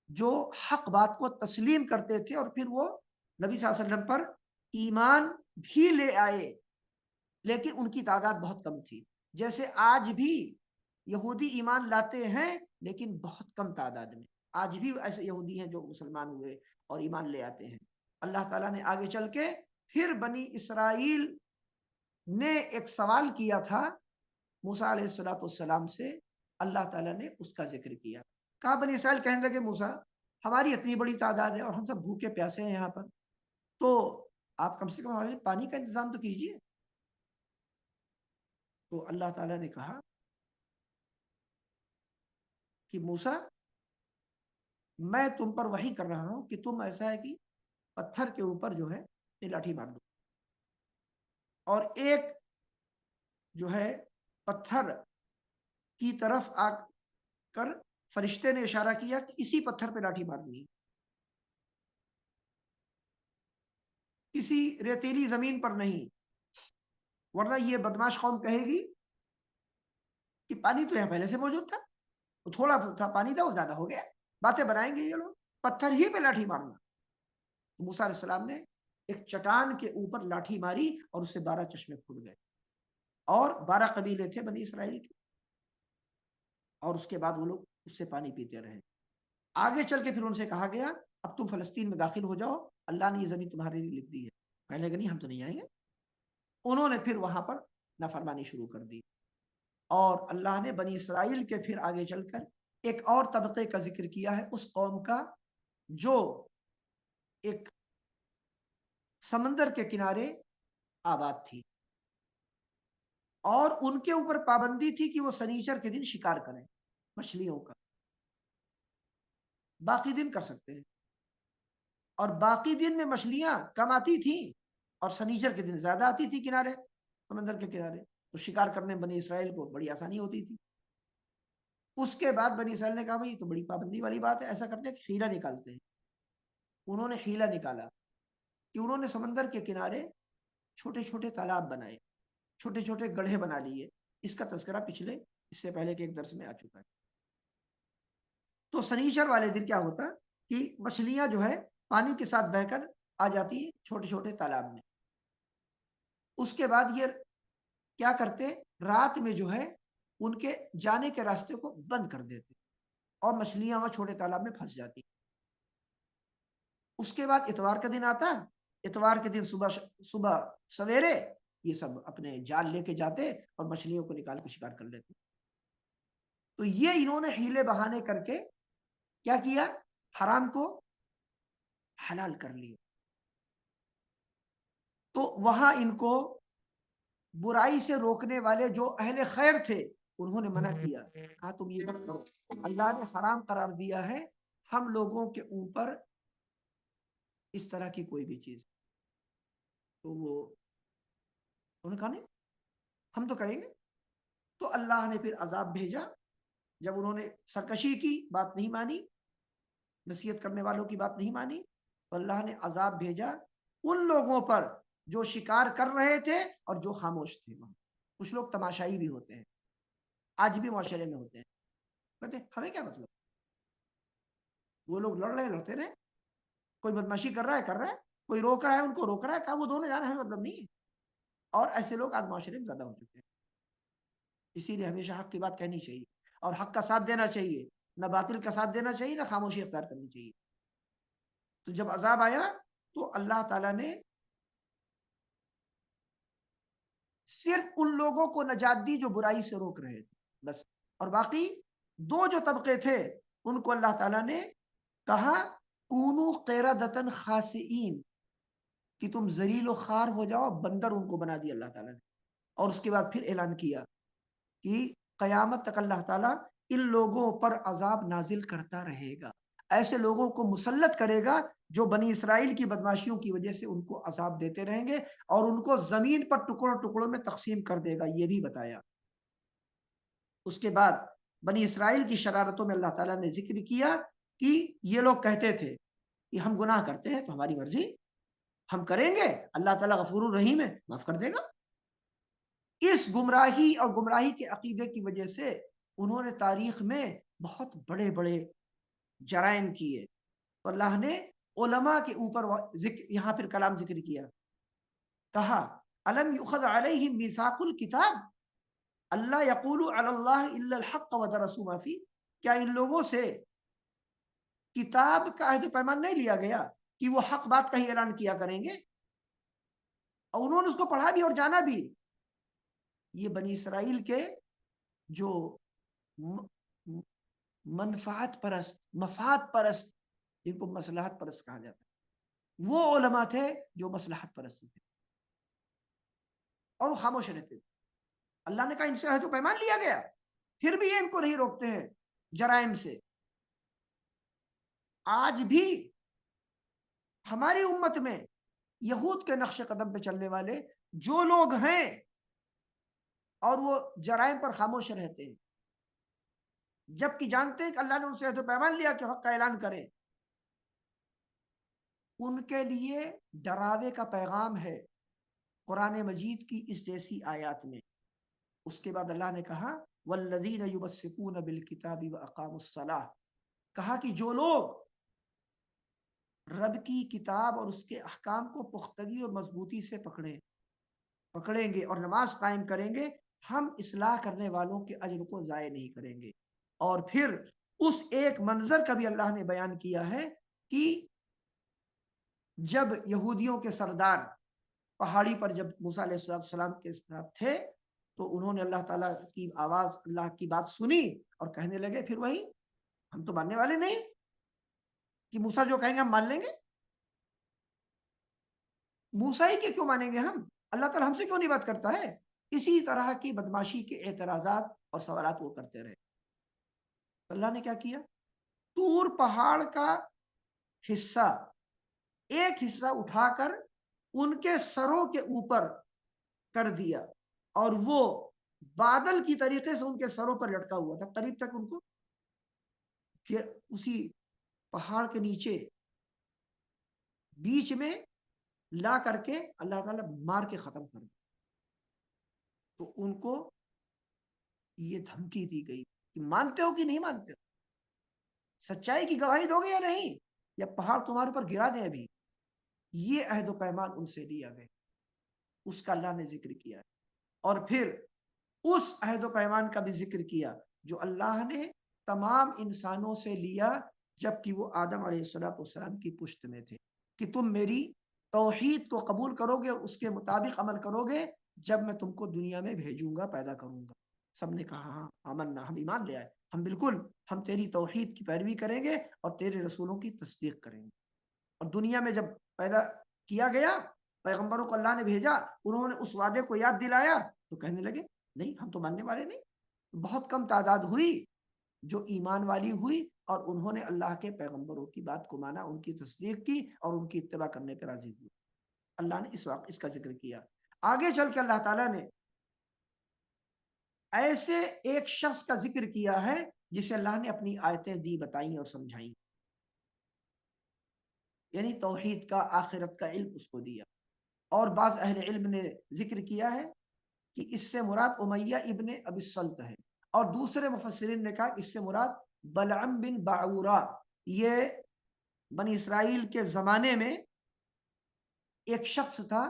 [SPEAKER 1] جو حق بات کو تسلیم کرتے تھے، اور پھر وہ نبی صلی اللہ علیہ وسلم پر ایمان بھی لے آئے، لیکن ان کی تعداد بہت کم تھی۔ جیسے آج بھی یہودی ایمان لاتے ہیں لیکن بہت کم تعداد میں، آج بھی ایسے یہودی ہیں جو مسلمان ہوئے اور ایمان لے آتے ہیں۔ اللہ تعالیٰ نے آگے چل کے پھر بنی اسرائیل نے ایک سوال کیا تھا موسیٰ علیہ السلام سے، اللہ تعالیٰ نے اس کا ذکر کیا۔ کہا بنی اسرائیل کہنے لگے موسیٰ، ہماری اتنی بڑی تعداد ہے اور ہم سب بھوکے پیاسے ہیں یہاں پر، تو آپ کم سے کم ہمارے لیے پانی کا انتظام تو کیجیے۔ تو اللہ تعالیٰ نے کہا کہ موسیٰ، میں تم پر وحی کر رہا ہوں کہ تم ایسا ہے کہ پتھر کے اوپر جو ہے یہ لاٹھی مار دو، اور ایک جو ہے پتھر کی طرف آ کر فرشتے نے اشارہ کیا کہ اسی پتھر پہ لاٹھی مارنی ہے، کسی ریتیلی زمین پر نہیں، ورنہ یہ بدماش قوم کہے گی کہ پانی تو یہاں پہلے سے موجود تھا، وہ تھوڑا تھا پانی تھا، وہ زیادہ ہو گیا، باتیں بنائیں گے یہ لوگ، پتھر ہی پہ لاٹھی مارنا۔ تو موسیٰ علیہ السلام نے ایک چٹان کے اوپر لاٹھی ماری اور اس سے 12 چشمے پھوٹ گئے، اور 12 قبیلے تھے بنی اسرائیل کے، اور اس کے بعد وہ لوگ اس سے پانی پیتے رہے۔ آگے چل کے پھر ان سے کہا گیا اب تم فلسطین میں داخل ہو جاؤ، اللہ نے یہ زمین تمہارے لیے لکھ دی ہے۔ کہنے لگے نہیں، ہم تو نہیں آئیں گے۔ انہوں نے پھر وہاں پر نافرمانی شروع کر دی، اور اللہ نے بنی اسرائیل کے پھر آگے چل کر ایک اور طبقے کا ذکر کیا ہے، اس قوم کا جو ایک سمندر کے کنارے آباد تھی، اور ان کے اوپر پابندی تھی کہ وہ سنیچر کے دن شکار کریں مچھلیوں کا، باقی دن کر سکتے ہیں، اور باقی دن میں مچھلیاں کم آتی تھیں اور سنیچر کے دن زیادہ آتی تھی کنارے، سمندر کے کنارے، تو شکار کرنے بنی اسرائیل کو بڑی آسانی ہوتی تھی۔ اس کے بعد بنی اسرائیل نے کہا بھائی یہ تو بڑی پابندی والی بات ہے، ایسا کرتے ہیں کہ حیلہ نکالتے ہیں۔ انہوں نے حیلہ نکالا کہ انہوں نے سمندر کے کنارے چھوٹے چھوٹے تالاب بنائے، چھوٹے چھوٹے گڑھے بنا لیے۔ اس کا تذکرہ پچھلے، اس سے پہلے کے ایک درس میں آ چکا ہے۔ تو سنیچر والے دن کیا ہوتا کہ مچھلیاں جو ہے پانی کے ساتھ بہہ کر آ جاتی ہیں چھوٹے چھوٹے تالاب میں۔ اس کے بعد یہ کیا کرتے، رات میں جو ہے ان کے جانے کے راستے کو بند کر دیتے، اور مچھلیاں وہاں چھوٹے تالاب میں پھنس جاتی۔ اس کے بعد اتوار کا دن آتا، اتوار کے دن صبح سویرے یہ سب اپنے جال لے کے جاتے اور مچھلیوں کو نکال کے شکار کر لیتے۔ تو یہ انہوں نے حیلے بہانے کر کے کیا کیا، حرام کو حلال کر لیا۔ تو وہاں ان کو برائی سے روکنے والے جو اہل خیر تھے انہوں نے منع کیا، کہا تم یہ مت کرو، اللہ نے حرام قرار دیا ہے ہم لوگوں کے اوپر اس طرح کی کوئی بھی چیز۔ تو وہ انہوں نے کہا نہیں ہم تو کریں گے۔ تو اللہ نے پھر عذاب بھیجا، جب انہوں نے سرکشی کی، بات نہیں مانی، نصیحت کرنے والوں کی بات نہیں مانی، تو اللہ نے عذاب بھیجا ان لوگوں پر جو شکار کر رہے تھے اور جو خاموش تھے وہاں. کچھ لوگ تماشائی بھی ہوتے ہیں، آج بھی معاشرے میں ہوتے ہیں، کہتے ہیں ہمیں کیا مطلب، وہ لوگ لڑ رہے لڑتے رہے، کوئی بدماشی کر رہا ہے، کوئی روک رہا ہے ان کو روک رہا ہے، کہا وہ دونوں جانا ہمیں مطلب نہیں ہے. اور ایسے لوگ آج معاشرے میں زیادہ ہو چکے ہیں. اسی لیے ہمیشہ حق کی بات کہنی چاہیے اور حق کا ساتھ دینا چاہیے، نہ باطل کا ساتھ دینا چاہیے، نہ خاموشی اختیار کرنی چاہیے. تو جب عذاب آیا تو اللہ تعالیٰ نے صرف ان لوگوں کو نجات دی جو برائی سے روک رہے تھے بس، اور باقی دو جو طبقے تھے ان کو اللہ تعالیٰ نے کہا کونو قردۃ خاسئین، کہ تم ذلیل و خوار ہو جاؤ، بندر ان کو بنا دیا اللہ تعالیٰ نے. اور اس کے بعد پھر اعلان کیا کہ قیامت تک اللہ تعالیٰ ان لوگوں پر عذاب نازل کرتا رہے گا، ایسے لوگوں کو مسلط کرے گا جو بنی اسرائیل کی بدماشیوں کی وجہ سے ان کو عذاب دیتے رہیں گے، اور ان کو زمین پر ٹکڑوں ٹکڑوں میں تقسیم کر دے گا، یہ بھی بتایا. اس کے بعد بنی اسرائیل کی شرارتوں میں اللہ تعالیٰ نے ذکر کیا کہ یہ لوگ کہتے تھے کہ ہم گناہ کرتے ہیں تو ہماری مرضی، ہم کریں گے، اللہ تعالیٰ غفور الرحیم ہے، معاف کر دے گا. اس گمراہی اور گمراہی کے عقیدے کی وجہ سے انہوں نے تاریخ میں بہت بڑے بڑے جرائم کیے. تو اللہ نے علماء کے اوپر یہاں پھر کلام ذکر کیا، کہا الم یؤخذ علیہم میثاق الکتاب اللہ یقول علی اللہ الا الحق ودرسوا ما فیہ، کیا ان لوگوں سے کتاب کا عہد پیمان نہیں لیا گیا کہ وہ حق بات کا ہی اعلان کیا کریں گے، اور انہوں نے اس کو پڑھا بھی اور جانا بھی. یہ بنی اسرائیل کے جو منفعت پرست، مفاد پرست، ان کو مصلحت پرست کہا جاتا ہے، وہ علماء تھے جو مصلحت پرست تھے اور وہ خاموش رہتے تھے. اللہ نے کہا ان سے عہد و پیمان لیا گیا، پھر بھی یہ ان کو نہیں روکتے ہیں جرائم سے. آج بھی ہماری امت میں یہود کے نقش قدم پہ چلنے والے جو لوگ ہیں اور وہ جرائم پر خاموش رہتے ہیں، جبکہ جانتے ہیں کہ اللہ نے ان سے عہد و پیمان لیا کہ حق کا اعلان کریں. ان کے لیے ڈراوے کا پیغام ہے قرآن مجید کی اس جیسی آیات میں. اس کے بعد اللہ نے کہا والذین یمسکون بالکتاب واقاموا الصلاۃ، کہا کہ جو لوگ رب کی کتاب اور اس کے احکام کو پختگی اور مضبوطی سے پکڑیں گے اور نماز قائم کریں گے، ہم اصلاح کرنے والوں کے اجر کو ضائع نہیں کریں گے. اور پھر اس ایک منظر کا بھی اللہ نے بیان کیا ہے کہ جب یہودیوں کے سردار پہاڑی پر جب موسیٰ علیہ السلام کے ساتھ تھے تو انہوں نے اللہ تعالیٰ کی آواز، اللہ کی بات سنی اور کہنے لگے پھر وہی، ہم تو ماننے والے نہیں کہ موسیٰ جو کہیں گے ہم مان لیں گے. موسیٰ ہی کے کیوں مانیں گے ہم، اللہ تعالیٰ ہم سے کیوں نہیں بات کرتا ہے. اسی طرح کی بدماشی کے اعتراضات اور سوالات وہ کرتے رہے. اللہ نے کیا کیا، طور پہاڑ کا حصہ، ایک حصہ اٹھا کر ان کے سروں کے اوپر کر دیا، اور وہ بادل کی طریقے سے ان کے سروں پر لٹکا ہوا تھا قریب تک ان کو. پھر اسی پہاڑ کے نیچے بیچ میں لا کر کے اللہ تعالیٰ مار کے ختم کر دیا. تو ان کو یہ دھمکی دی گئی کہ مانتے ہو کہ نہیں مانتے ہو، سچائی کی گواہی دو گے یا نہیں، یا پہاڑ تمہارے اوپر گرا دیں ابھی. یہ عہد و پیمان ان سے لیا گیا، اس کا اللہ نے ذکر کیا. اور پھر اس عہد و پیمان کا بھی ذکر کیا جو اللہ نے تمام انسانوں سے لیا جبکہ وہ آدم علیہ السلام کی پشت میں تھے، کہ تم میری توحید کو قبول کرو گے، اس کے مطابق عمل کرو گے جب میں تم کو دنیا میں بھیجوں گا، پیدا کروں گا. سب نے کہا ہاں آمنا، ہم ایمان لے آئے، ہم بالکل، ہم تیری توحید کی پیروی کریں گے اور تیرے رسولوں کی تصدیق کریں گے. اور دنیا میں جب پیدا کیا گیا، پیغمبروں کو اللہ نے بھیجا، انہوں نے اس وعدے کو یاد دلایا تو کہنے لگے نہیں ہم تو ماننے والے نہیں. بہت کم تعداد ہوئی جو ایمان والی ہوئی اور انہوں نے اللہ کے پیغمبروں کی بات کو مانا، ان کی تصدیق کی اور ان کی اتباع کرنے پہ راضی ہوئی. اللہ نے اس وقت اس کا ذکر کیا. آگے چل کے اللہ تعالیٰ نے ایسے ایک شخص کا ذکر کیا ہے جسے اللہ نے اپنی آیتیں دی، بتائیں اور سمجھائیں، یعنی توحید کا، آخرت کا علم اس کو دیا. اور بعض اہل علم نے ذکر کیا ہے کہ اس سے مراد امیہ ابن ابی الصلت ہے، اور دوسرے مفسرین نے کہا کہ اس سے مراد بلعم بن باعورا، یہ بنی اسرائیل کے زمانے میں ایک شخص تھا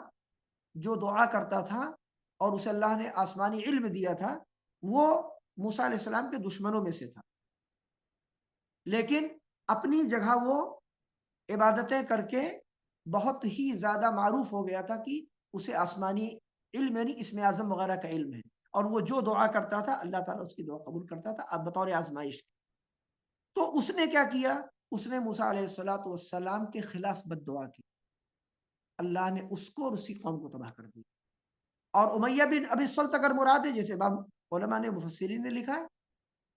[SPEAKER 1] جو دعا کرتا تھا اور اسے اللہ نے آسمانی علم دیا تھا، وہ موسیٰ علیہ السلام کے دشمنوں میں سے تھا، لیکن اپنی جگہ وہ عبادتیں کر کے بہت ہی زیادہ معروف ہو گیا تھا کہ اسے آسمانی علم یعنی اسم اعظم وغیرہ کا علم ہے، اور وہ جو دعا کرتا تھا اللہ تعالیٰ اس کی دعا قبول کرتا تھا، اب بطور آزمائش۔ تو اس نے کیا کیا؟ اس نے موسیٰ علیہ السلام کے خلاف بد دعا کی، اللہ نے اس کو اور اسی قوم کو تباہ کر دیا۔ اور امیہ بن ابی سلط اگر مراد ہے، جیسے علماء نے مفسرین نے لکھا ہے،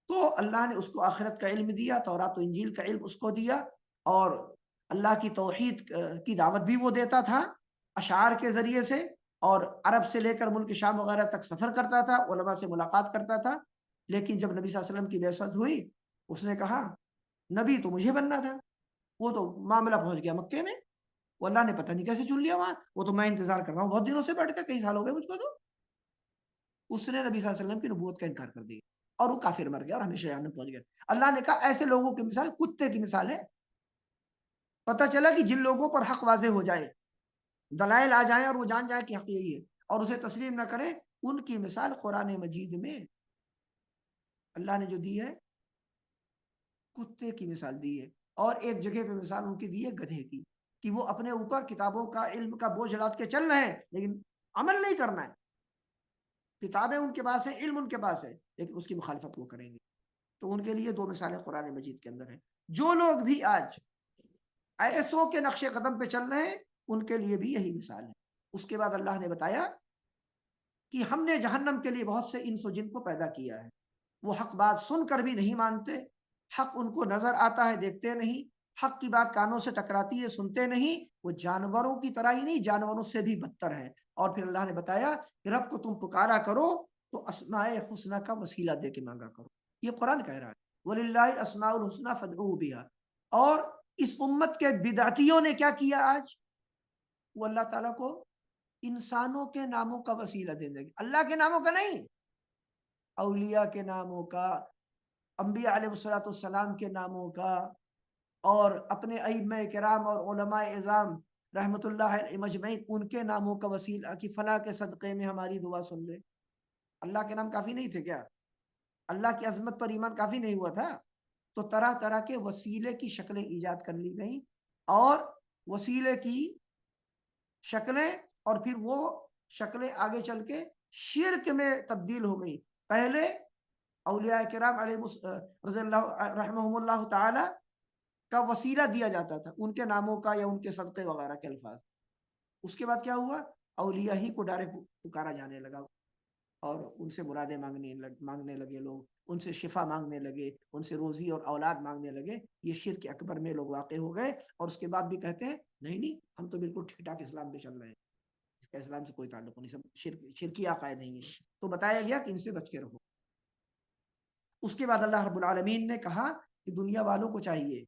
[SPEAKER 1] تو اللہ نے اس کو آخرت کا علم دیا، تورات و انجیل کا علم اس کو دیا، اور اللہ کی توحید کی دعوت بھی وہ دیتا تھا اشعار کے ذریعے سے، اور عرب سے لے کر ملک شام وغیرہ تک سفر کرتا تھا، علماء سے ملاقات کرتا تھا۔ لیکن جب نبی صلی اللہ علیہ وسلم کی بعثت ہوئی، اس نے کہا نبی تو مجھے بننا تھا، وہ تو معاملہ پہنچ گیا مکے میں، وہ اللہ نے پتہ نہیں کیسے چن لیا وہاں، وہ تو میں انتظار کر رہا ہوں بہت دنوں سے بیٹھ کر، کئی سال ہو گئے مجھ کو۔ تو اس نے نبی صلی اللہ علیہ وسلم کی نبوت کا انکار کر دیا، اور وہ کافر مر گیا اور ہمیشہ جہنم پہنچ گیا۔ اللہ نے کہا ایسے لوگوں کی مثال کتے کی مثال ہے۔ پتہ چلا کہ جن لوگوں پر حق واضح ہو جائے، دلائل آ جائیں اور وہ جان جائے کہ حق یہی ہے اور اسے تسلیم نہ کریں، ان کی مثال قرآن مجید میں اللہ نے جو دی ہے کتے کی مثال دی ہے، اور ایک جگہ پہ مثال ان کی دی ہے گدھے کی، کہ وہ اپنے اوپر کتابوں کا علم کا بوجھ لاد کے چل رہے ہیں لیکن عمل نہیں کرنا ہے، کتابیں ان کے پاس ہیں، علم ان کے پاس ہے، لیکن اس کی مخالفت وہ کریں گے۔ تو ان کے لیے دو مثالیں قرآن مجید کے اندر ہیں۔ جو لوگ بھی آج ایسوں کے نقش قدم پہ چل رہے ہیں ان کے لیے بھی یہی مثال ہے۔ اس کے بعد اللہ نے بتایا کہ ہم نے جہنم کے لیے بہت سے انس و جن کو پیدا کیا ہے، وہ حق بات سن کر بھی نہیں مانتے، حق ان کو نظر آتا ہے دیکھتے نہیں، حق کی بات کانوں سے ٹکراتی ہے سنتے نہیں، وہ جانوروں کی طرح ہی نہیں جانوروں سے بھی بدتر ہے۔ اور پھر اللہ نے بتایا کہ رب کو تم پکارا کرو تو اسماء حسنہ کا وسیلہ دے کے مانگا کرو، یہ قرآن کہہ رہا ہے وَلِلَّهِ الْأَسْمَاءُ الْحُسْنَى فَادْعُوهُ بِهَا۔ اور اس امت کے بدعتیوں نے کیا کیا آج؟ وہ اللہ تعالیٰ کو انسانوں کے ناموں کا وسیلہ دے دیں گے، اللہ کے ناموں کا نہیں، اولیاء کے ناموں کا، انبیاء علیہ السلام کے ناموں کا، اور اپنے ائمہ کرام اور علماء اعظام رحمت اللہ علیہ مجمعین ان کے ناموں کا وسیلہ، کہ فلاں کے صدقے میں ہماری دعا سن لے۔ اللہ کے نام کافی نہیں تھے کیا؟ اللہ کی عظمت پر ایمان کافی نہیں ہوا تھا؟ تو طرح طرح کے وسیلے کی شکلیں ایجاد کر لی گئیں، اور وسیلے کی شکلیں اور پھر وہ شکلیں آگے چل کے شرک میں تبدیل ہو گئی۔ پہلے اولیاء کرام علیہ رضی اللہ رحمہم اللہ تعالی کا وسیلہ دیا جاتا تھا، ان کے ناموں کا یا ان کے صدقے وغیرہ کے الفاظ۔ اس کے بعد کیا ہوا؟ اولیاء ہی کو ڈائریکٹ پکارا جانے لگا، اور ان سے مرادیں مانگنے لگے لوگ، ان سے شفا مانگنے لگے، ان سے روزی اور اولاد مانگنے لگے۔ یہ شرک اکبر میں لوگ واقع ہو گئے، اور اس کے بعد بھی کہتے ہیں نہیں نہیں ہم تو بالکل ٹھیک ٹھاک اسلام پہ چل رہے ہیں، اس کا اسلام سے کوئی تعلق نہیں، سب شرکی عقائد نہیں ہے۔ تو بتایا گیا کہ ان سے بچ کے رہو۔ اس کے بعد اللہ رب العالمین نے کہا کہ دنیا والوں کو چاہیے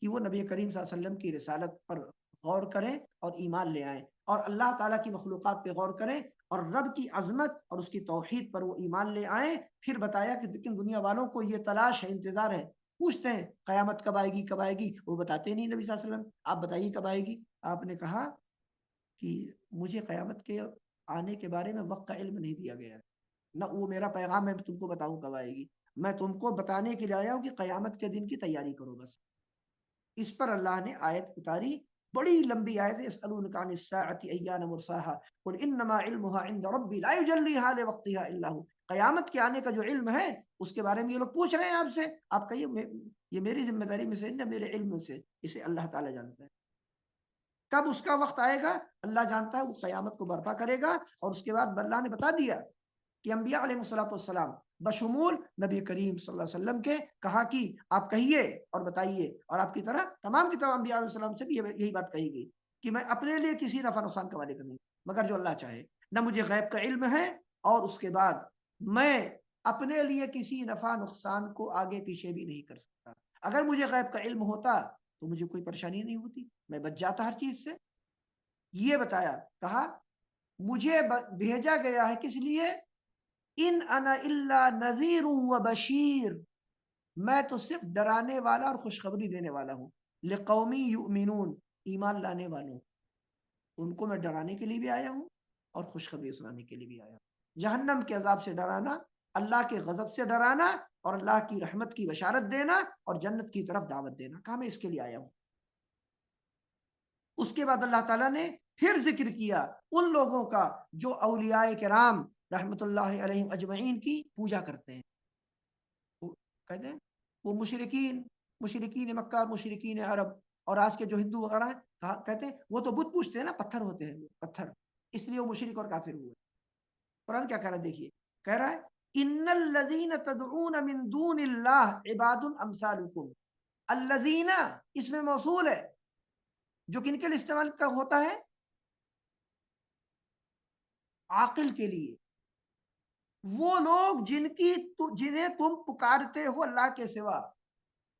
[SPEAKER 1] کہ وہ نبی کریم صلی اللہ علیہ وسلم کی رسالت پر غور کریں اور ایمان لے آئیں، اور اللہ تعالیٰ کی مخلوقات پہ غور کریں اور رب کی عظمت اور اس کی توحید پر وہ ایمان لے آئیں۔ پھر بتایا کہ لیکن دنیا والوں کو یہ تلاش ہے، انتظار ہے، پوچھتے ہیں قیامت کب آئے گی کب آئے گی، وہ بتاتے نہیں نبی صلی اللہ علیہ وسلم، آپ بتائیے کب آئے گی۔ آپ نے کہا کہ مجھے قیامت کے آنے کے بارے میں وقت کا علم نہیں دیا گیا ہے، نہ وہ میرا پیغام ہے تم کو بتاؤں کب آئے گی، میں تم کو بتانے کے لیے آیا ہوں کہ قیامت کے دن کی تیاری کرو بس۔ اس پر اللہ نے آیت اتاری، بڑی لمبی آیت ہے، یسألونک عن الساعة ایان مرساها قل انما علمها عند ربی لا یجلیها لوقتها الا هو۔ قیامت کے آنے کا جو علم ہے اس کے بارے میں یہ لوگ پوچھ رہے ہیں آپ سے، آپ کہیے یہ میری ذمہ داری میں سے نہیں، میرے علم میں سے، اسے اللہ تعالیٰ جانتا ہے۔ کب اس کا وقت آئے گا اللہ جانتا ہے، وہ قیامت کو برپا کرے گا۔ اور اس کے بعد اللہ نے بتا دیا کہ انبیاء علیہ السلام بشمول نبی کریم صلی اللہ علیہ وسلم کے کہا کہ آپ کہیے اور بتائیے، اور آپ کی طرح تمام کی تمام انبیاء علیہ السلام سے بھی یہی بات کہی گئی کہ میں اپنے لیے کسی نفع نقصان کا مالک نہیں مگر جو اللہ چاہے، نہ مجھے غیب کا علم ہے، اور اس کے بعد میں اپنے لیے کسی نفع نقصان کو آگے پیچھے بھی نہیں کر سکتا۔ اگر مجھے غیب کا علم ہوتا تو مجھے کوئی پریشانی نہیں ہوتی، میں بچ جاتا ہر چیز سے، یہ بتایا، کہا مجھے بھیجا گیا ہے کس لیے؟ ان انا الا نذیر و بشیر، میں تو صرف ڈرانے والا اور خوشخبری دینے والا ہوں، لقومی یؤمنون، ایمان لانے والوں، ان کو میں ڈرانے کے لیے بھی آیا ہوں اور خوشخبری سنانے کے لیے بھی آیا ہوں۔ جہنم کے عذاب سے ڈرانا، اللہ کے غضب سے ڈرانا، اور اللہ کی رحمت کی بشارت دینا اور جنت کی طرف دعوت دینا، کہا میں اس کے لیے آیا ہوں۔ اس کے بعد اللہ تعالیٰ نے پھر ذکر کیا ان لوگوں کا جو اولیاء کرام رحمت اللہ علیہم اجمعین کی پوجا کرتے ہیں۔ وہ کہتے ہیں وہ مشرکین مکہ اور مشرکین عرب اور آج کے جو ہندو وغیرہ ہیں، کہتے ہیں وہ تو بت پوجتے ہیں نا، پتھر ہوتے ہیں وہ پتھر، اس لیے وہ مشرک اور کافر ہوئے۔ قرآن کیا کہہ رہا ہے دیکھیے، کہہ رہا ہے ان الذین تدعون من دون اللہ عباد امثالکم، الذین اس میں موصول ہے جو کن کے لیے استعمال کا ہوتا ہے؟ عاقل کے لیے۔ وہ لوگ جنہیں تم پکارتے ہو اللہ کے سوا،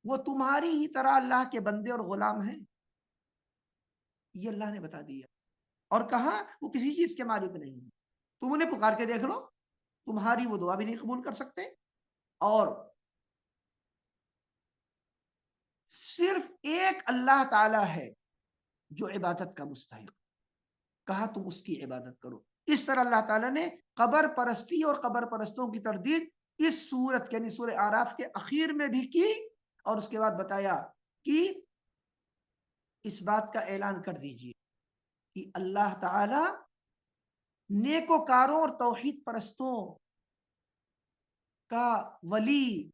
[SPEAKER 1] وہ تمہاری ہی طرح اللہ کے بندے اور غلام ہیں، یہ اللہ نے بتا دیا۔ اور کہا وہ کسی چیز کے مالک نہیں ہیں، تم انہیں پکار کے دیکھ لو، تمہاری وہ دعا بھی نہیں قبول کر سکتے، اور صرف ایک اللہ تعالی ہے جو عبادت کا مستحق، کہا تم اس کی عبادت کرو۔ اس طرح اللہ تعالیٰ نے قبر پرستی اور قبر پرستوں کی تردید اس سورت یعنی سورہ اعراف کے اخیر میں بھی کی، اور اس کے بعد بتایا کہ اس بات کا اعلان کر دیجئے کہ اللہ تعالی نیکوکاروں اور توحید پرستوں کا ولی،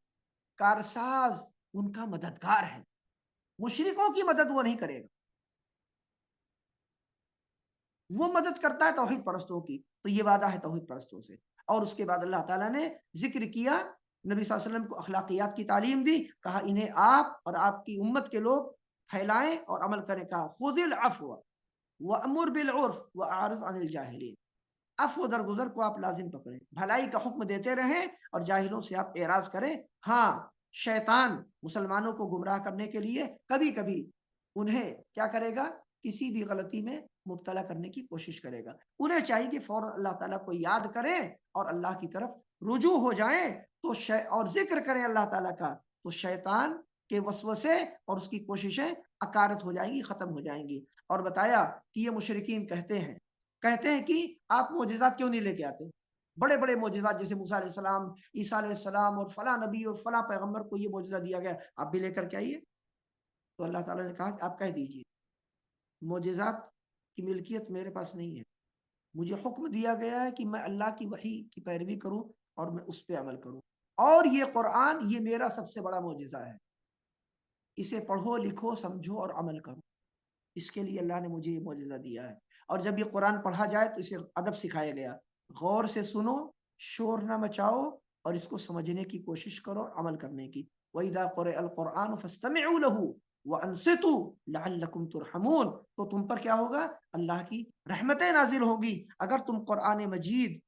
[SPEAKER 1] کارساز، ان کا مددگار ہے، مشرکوں کی مدد وہ نہیں کرے گا، وہ مدد کرتا ہے توحید پرستوں کی، تو یہ وعدہ ہے توحید پرستوں سے۔ اور اس کے بعد اللہ تعالیٰ نے ذکر کیا، نبی صلی اللہ علیہ وسلم کو اخلاقیات کی تعلیم دی، کہا انہیں آپ اور آپ کی امت کے لوگ پھیلائیں اور عمل کریں، کہا خذ العفو وامر بالعرف واعرض عن الجاہلین، عفو درگزر کو آپ لازم پکڑیں، بھلائی کا حکم دیتے رہیں اور جاہلوں سے آپ اعراض کریں۔ ہاں، شیطان مسلمانوں کو گمراہ کرنے کے لیے کبھی کبھی انہیں کیا کرے گا، کسی بھی غلطی میں مبتلا کرنے کی کوشش کرے گا، انہیں چاہیے کہ فوراً اللہ تعالیٰ کو یاد کریں اور اللہ کی طرف رجوع ہو جائیں تو اور ذکر کریں اللہ تعالیٰ کا، تو شیطان کے وسوسے اور اس کی کوششیں اکارت ہو جائیں گی، ختم ہو جائیں گی۔ اور بتایا کہ یہ مشرکین کہتے ہیں کہ آپ معجزات کیوں نہیں لے کے آتے، بڑے بڑے معجزات جیسے موسیٰ علیہ السلام، عیسیٰ علیہ السلام اور فلاں نبی اور فلاں پیغمبر کو یہ معجزہ دیا گیا، آپ بھی لے کر کے آئیے۔ تو اللہ تعالیٰ نے کہا کہ آپ کہہ دیجئے معجزات کی ملکیت میرے پاس نہیں ہے، مجھے حکم دیا گیا ہے کہ میں اللہ کی وحی کی پیروی کروں اور میں اس پہ عمل کروں، اور یہ قرآن یہ میرا سب سے بڑا معجزہ ہے، اسے پڑھو لکھو سمجھو اور عمل کرو، اس کے لیے اللہ نے مجھے یہ معجزہ دیا ہے۔ اور جب یہ قرآن پڑھا جائے تو اسے ادب سکھایا گیا، غور سے سنو، شور نہ مچاؤ، اور اس کو سمجھنے کی کوشش کرو، عمل کرنے کی۔ وَإِذَا قُرِئَ الْقُرْآنُ فَاسْتَمِعُوا لَهُ وَأَنصِتُوا لَعَلَّكُمْ تُرْحَمُونَ، تو تم پر کیا ہوگا، اللہ کی رحمتیں نازل ہوگی اگر تم قرآن مجید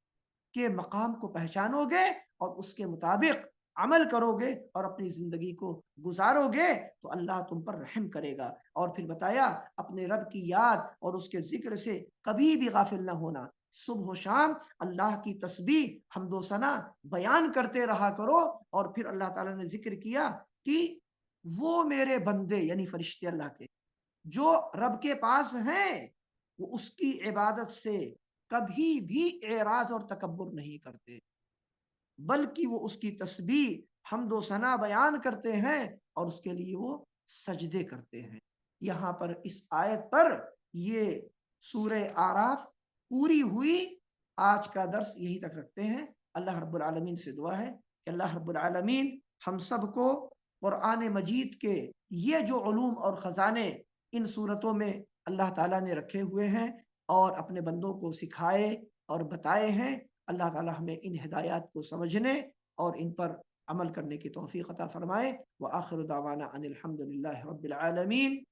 [SPEAKER 1] کے مقام کو پہچانو گے اور اس کے مطابق عمل کرو گے اور اپنی زندگی کو گزارو گے تو اللہ تم پر رحم کرے گا۔ اور پھر بتایا اپنے رب کی یاد اور اس کے ذکر سے کبھی بھی غافل نہ ہونا، صبح و شام اللہ کی تسبیح حمد و ثنا بیان کرتے رہا کرو۔ اور پھر اللہ تعالیٰ نے ذکر کیا کہ وہ میرے بندے یعنی فرشتے اللہ کے جو رب کے پاس ہیں وہ اس کی عبادت سے کبھی بھی اعراض اور تکبر نہیں کرتے، بلکہ وہ اس کی تسبیح حمد و ثنا بیان کرتے ہیں اور اس کے لیے وہ سجدے کرتے ہیں۔ یہاں پر اس آیت پر یہ سورہ اعراف پوری ہوئی۔ آج کا درس یہی تک رکھتے ہیں۔ اللہ رب العالمین سے دعا ہے کہ اللہ رب العالمین ہم سب کو قرآن مجید کے یہ جو علوم اور خزانے ان صورتوں میں اللہ تعالیٰ نے رکھے ہوئے ہیں اور اپنے بندوں کو سکھائے اور بتائے ہیں، اللہ تعالیٰ ہمیں ان ہدایات کو سمجھنے اور ان پر عمل کرنے کی توفیق عطا فرمائے۔ وآخر دعوانا ان الحمد للہ رب العالمین،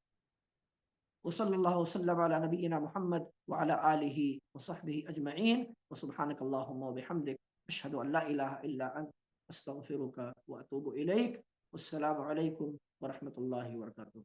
[SPEAKER 1] وصلی اللہ وسلم علی نبینا محمد وعلی آلہ وصحبہ اجمعین، وسبحانک اللہم وبحمدک، اشہد ان لا الہ الا انت، استغفرک واتوب الیک۔ والسلام علیکم ورحمۃ اللہ وبرکاتہ۔